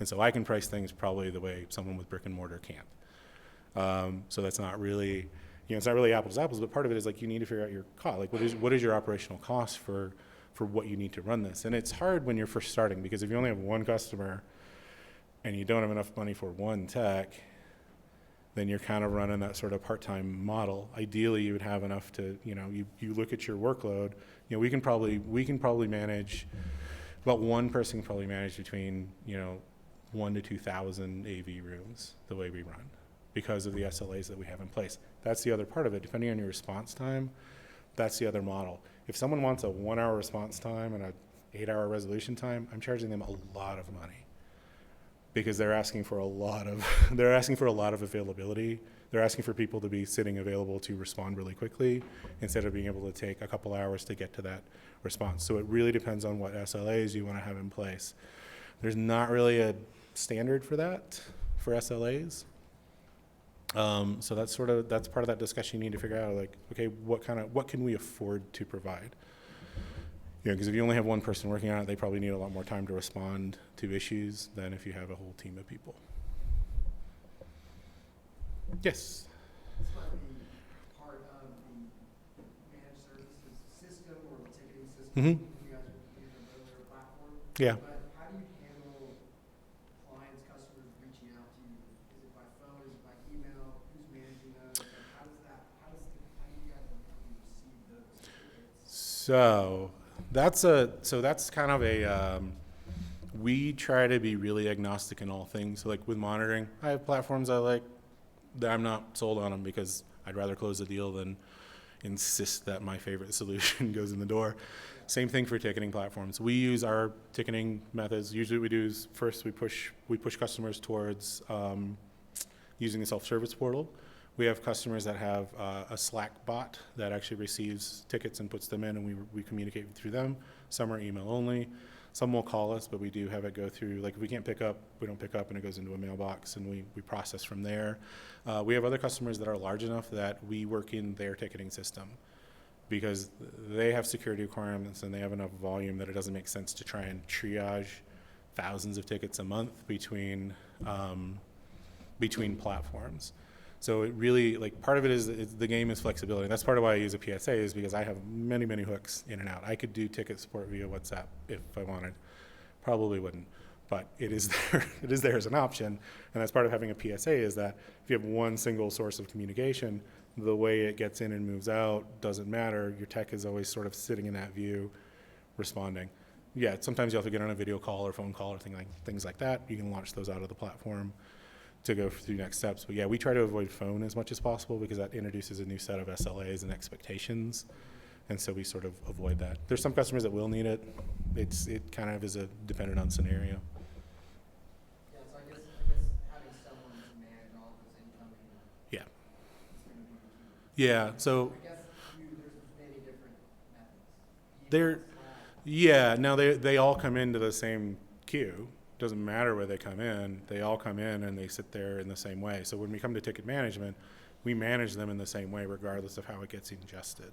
And so I can price things probably the way someone with brick and mortar can't. So that's not really, it's not really apples to apples, but part of it is like you need to figure out your cost. Like what is your operational cost for what you need to run this? And it's hard when you're first starting because if you only have one customer and you don't have enough money for one tech, then you're kind of running that sort of part-time model. Ideally, you would have enough to, you look at your workload. We can probably manage, about one person can probably manage between, 1 to 2,000 AV rooms the way we run because of the SLAs that we have in place. That's the other part of it. Depending on your response time, that's the other model. If someone wants a 1-hour response time and a 8-hour resolution time, I'm charging them a lot of money because they're asking for a lot of availability. They're asking for people to be sitting available to respond really quickly instead of being able to take a couple hours to get to that response. So it really depends on what SLAs you want to have in place. There's not really a standard for that for SLAs. So that's part of that discussion. You need to figure out, like, okay, what can we afford to provide? Because if you only have one person working on it, they probably need a lot more time to respond to issues than if you have a whole team of people. Yes. This might be part of the managed services system or the ticketing system. Mm-hmm. You guys are using a better platform. Yeah. But how do you handle clients, customers reaching out to you? Is it by phone? Is it by email? Who's managing those? Like, how do you guys receive those tickets? So that's kind of a, we try to be really agnostic in all things. So like with monitoring, I have platforms I like that I'm not sold on them because I'd rather close the deal than insist that my favorite solution goes in the door. Same thing for ticketing platforms. We use our ticketing methods. Usually what we do is first we push customers towards using the self-service portal. We have customers that have a Slack bot that actually receives tickets and puts them in, and we communicate through them. Some are email only. Some will call us, but we do have it go through, like if we can't pick up, we don't pick up, and it goes into a mailbox, and we process from there. We have other customers that are large enough that we work in their ticketing system because they have security requirements and they have enough volume that it doesn't make sense to try and triage thousands of tickets a month between platforms. So it really, like, part of it is the game is flexibility. That's part of why I use a PSA is because I have many, many hooks in and out. I could do ticket support via WhatsApp if I wanted. Probably wouldn't, but it is there. It is there as an option, and that's part of having a PSA is that if you have one single source of communication, the way it gets in and moves out doesn't matter. Your tech is always sort of sitting in that view, responding. Yeah, sometimes you have to get on a video call or phone call or things like that. You can launch those out of the platform to go through next steps. But yeah, we try to avoid phone as much as possible because that introduces a new set of SLAs and expectations. And so we sort of avoid that. There's some customers that will need it. It kind of is dependent on scenario. Yeah, so I guess having someone to manage all those incoming. Yeah. Is going to be key. Yeah, so I guess there's many different methods. they're, yeah, now they all come into the same queue. Doesn't matter where they come in, they all come in and they sit there in the same way. So when we come to ticket management, we manage them in the same way regardless of how it gets ingested.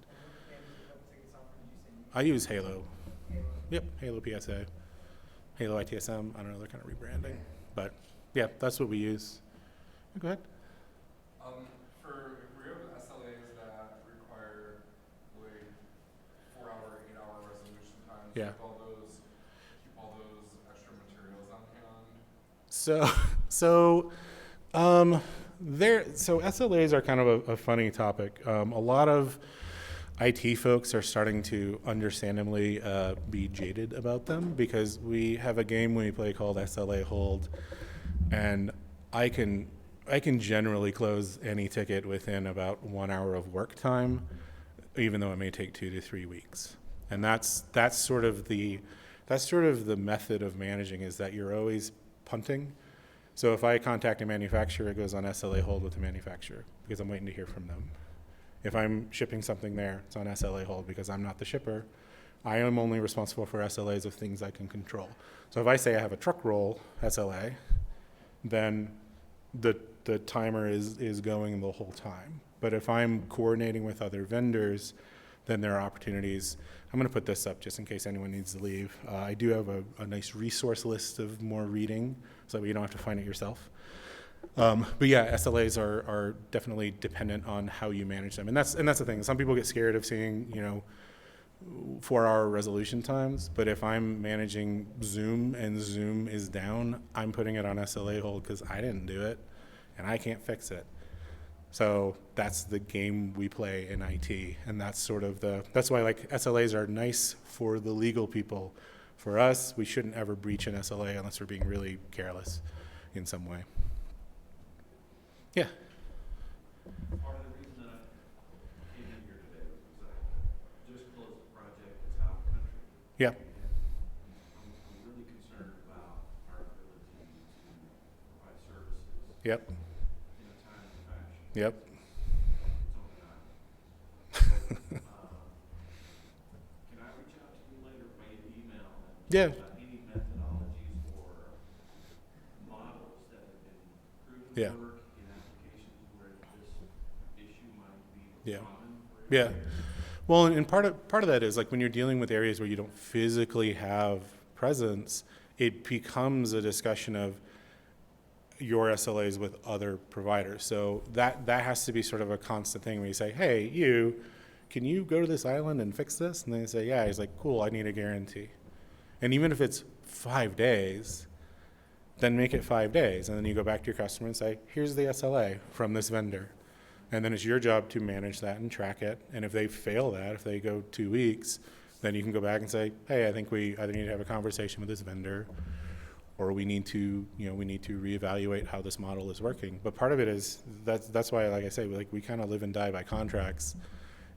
I use Halo. Yep, Halo PSA. Halo ITSM, I don't know, they're kind of rebranding. But Yeah, that's what we use. Go ahead. For if we have SLAs that require like 4-hour, 8-hour resolution times, Yeah. keep all those extra materials on hand. So SLAs are kind of a funny topic. A lot of IT folks are starting to understandably be jaded about them because we have a game we play called SLA Hold, and I can generally close any ticket within about 1 hour of work time, even though it may take 2 to 3 weeks. And that's sort of the method of managing, is that you're always punting. So if I contact a manufacturer, it goes on SLA Hold with the manufacturer because I'm waiting to hear from them. If I'm shipping something there, it's on SLA Hold because I'm not the shipper. I am only responsible for SLAs of things I can control. So if I say I have a truck roll SLA, then the timer is going the whole time. But if I'm coordinating with other vendors, then there are opportunities. I'm going to put this up just in case anyone needs to leave. I do have a nice resource list of more reading so that you don't have to find it yourself. But yeah, SLAs are definitely dependent on how you manage them. And that's the thing. Some people get scared of seeing, 4-hour resolution times. But if I'm managing Zoom and Zoom is down, I'm putting it on SLA Hold because I didn't do it and I can't fix it. So that's the game we play in IT. And that's that's why like SLAs are nice for the legal people. For us, we shouldn't ever breach an SLA unless we're being really careless in some way. Yeah. Part of the reason that I came in here today was because I just closed a project that's out of the country. Yeah. I'm really concerned about our ability to provide services Yep. in a timely fashion. Yep. It's only not. Can I reach out to you later via email and Yeah. talk about any methodologies or models that have been proven to Yeah. work in applications where this issue might be Yeah. common for Yeah. everybody? Well, and part of that is like when you're dealing with areas where you don't physically have presence, it becomes a discussion of your SLAs with other providers. So that has to be sort of a constant thing where you say, hey, can you go to this island and fix this? And they say, yeah. He's like, cool, I need a guarantee. And even if it's 5 days, then make it 5 days. And then you go back to your customer and say, here's the SLA from this vendor. And then it's your job to manage that and track it. And if they fail that, if they go 2 weeks, then you can go back and say, hey, I think we either need to have a conversation with this vendor, or we need to reevaluate how this model is working. But part of it is that's why, like I say, we kind of live and die by contracts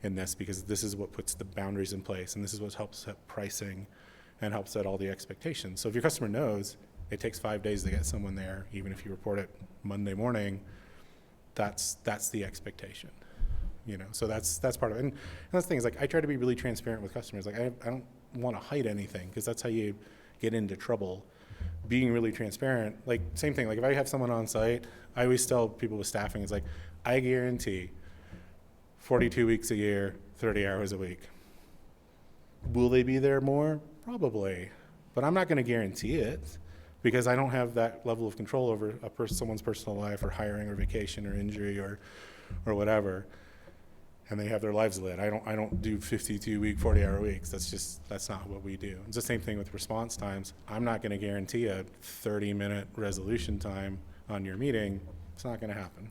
in this, because this is what puts the boundaries in place, and this is what helps set pricing and helps set all the expectations. So if your customer knows it takes 5 days to get someone there, even if you report it Monday morning, that's the expectation. So that's part of it. And that's the thing is, like, I try to be really transparent with customers. Like, I don't want to hide anything, because that's how you get into trouble. Being really transparent, like, same thing. Like, if I have someone on site, I always tell people with staffing, it's like, I guarantee 42 weeks a year, 30 hours a week. Will they be there more? Probably. But I'm not going to guarantee it, because I don't have that level of control over someone's personal life, or hiring, or vacation, or injury, or whatever. And they have their lives lit. I don't do 52-week, 40-hour weeks. That's not what we do. It's the same thing with response times. I'm not going to guarantee a 30-minute resolution time on your meeting. It's not going to happen.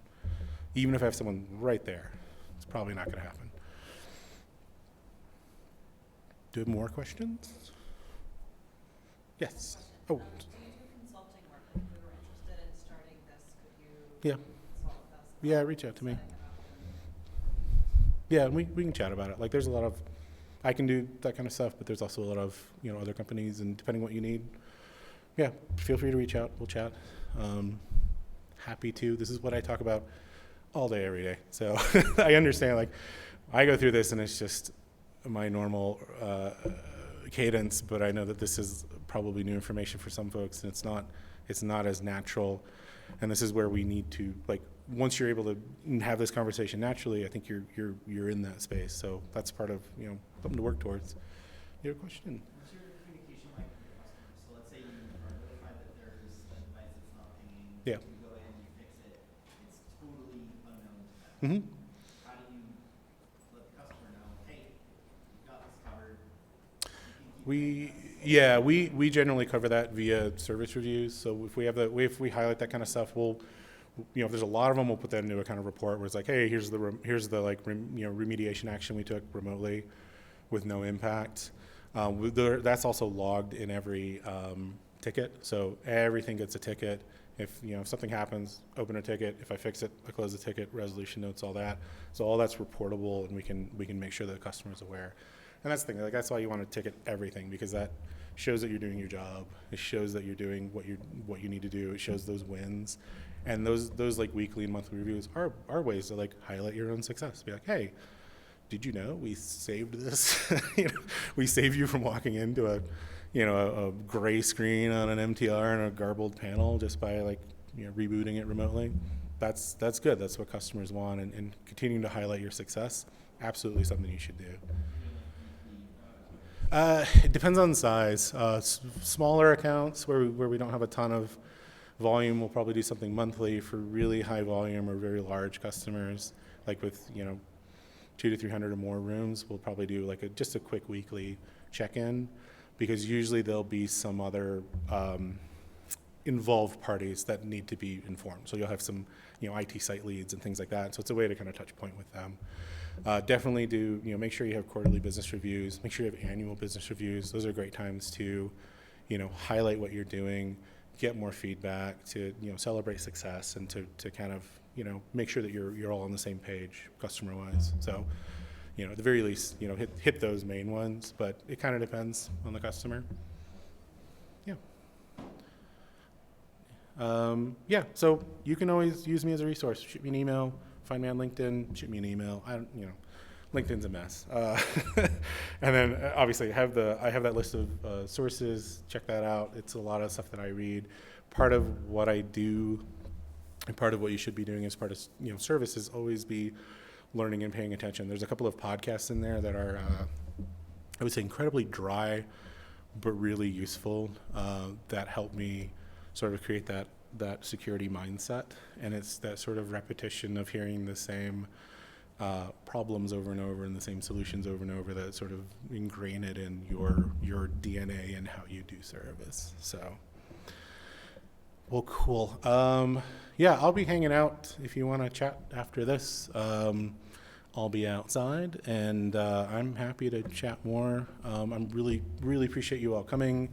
Even if I have someone right there, it's probably not going to happen. Do you have more questions? Yes. Oh. Do you do consulting work? If we were interested in starting this, could you Yeah. consult with us? Yeah, reach out to me. Setting it up? Yeah, and we can chat about it. Like, there's a lot of, I can do that kind of stuff, but there's also a lot of, other companies, and depending what you need, yeah, feel free to reach out. We'll chat. Happy to. This is what I talk about all day, every day. So I understand, like, I go through this and it's just my normal cadence, but I know that this is probably new information for some folks, and it's not as natural. And this is where we need to, like, once you're able to have this conversation naturally, I think you're in that space. So that's part of, something to work towards. You have a question? What's your communication like with your customers? So let's say you are notified that there's a device that's not pinging. Yeah. You go in, you fix it, it's totally unknown to them. Hmm. How do you let the customer know, hey, you've got this covered, you can keep We generally cover that via service reviews. So if we have if we highlight that kind of stuff, we'll, if there's a lot of them, we'll put that into a kind of report where it's like, hey, here's the remediation action we took remotely with no impact. That's also logged in every ticket, so everything gets a ticket. If something happens, open a ticket. If I fix it, I close the ticket. Resolution notes, all that. So all that's reportable, and we can make sure that the customer's aware. And that's the thing. Like, that's why you want to ticket everything, because that shows that you're doing your job. It shows that you're doing what you need to do. It shows those wins, and those like weekly and monthly reviews are ways to like highlight your own success. Be like, hey, did you know we saved this? We saved you from walking into a gray screen on an MTR and a garbled panel just by like rebooting it remotely. That's good. That's what customers want, and continuing to highlight your success. Absolutely something you should do. It depends on size. Smaller accounts where we don't have a ton of volume, we'll probably do something monthly. For really high volume or very large customers, like with 200 to 300 or more rooms, we'll probably do like just a quick weekly check-in, because usually there'll be some other involved parties that need to be informed. So you'll have some IT site leads and things like that. So it's a way to kind of touch point with them. Definitely do make sure you have quarterly business reviews. Make sure you have annual business reviews. Those are great times to highlight what you're doing, get more feedback, to celebrate success, and to kind of make sure that you're all on the same page customer wise. So at the very least hit those main ones, but it kind of depends on the customer. So you can always use me as a resource. Shoot me an email, find me on LinkedIn, shoot me an email. LinkedIn's a mess. And then obviously I have that list of sources. Check that out. It's a lot of stuff that I read. Part of what I do, and part of what you should be doing as part of service, is always be learning and paying attention. There's a couple of podcasts in there that are I would say incredibly dry, but really useful, that help me sort of create that security mindset. And it's that sort of repetition of hearing the same problems over and over and the same solutions over and over that sort of ingrain it in your DNA and how you do service. So, well, cool. I'll be hanging out if you want to chat after this. I'll be outside, and I'm happy to chat more. I'm really appreciate you all coming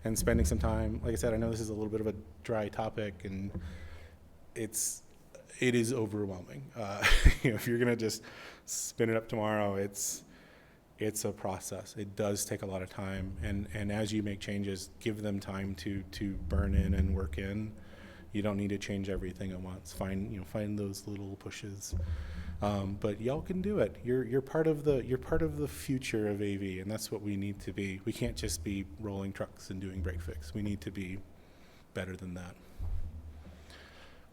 and spending some time. Like I said, I know this is a little bit of a dry topic, and it is overwhelming. If you're gonna just spin it up tomorrow, it's a process. It does take a lot of time, and as you make changes, give them time to burn in and work in. You don't need to change everything at once. Find those little pushes. But y'all can do it. You're part of the future of AV, and that's what we need to be. We can't just be rolling trucks and doing break fix. We need to be better than that.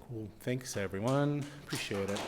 Cool. Thanks, everyone. Appreciate it.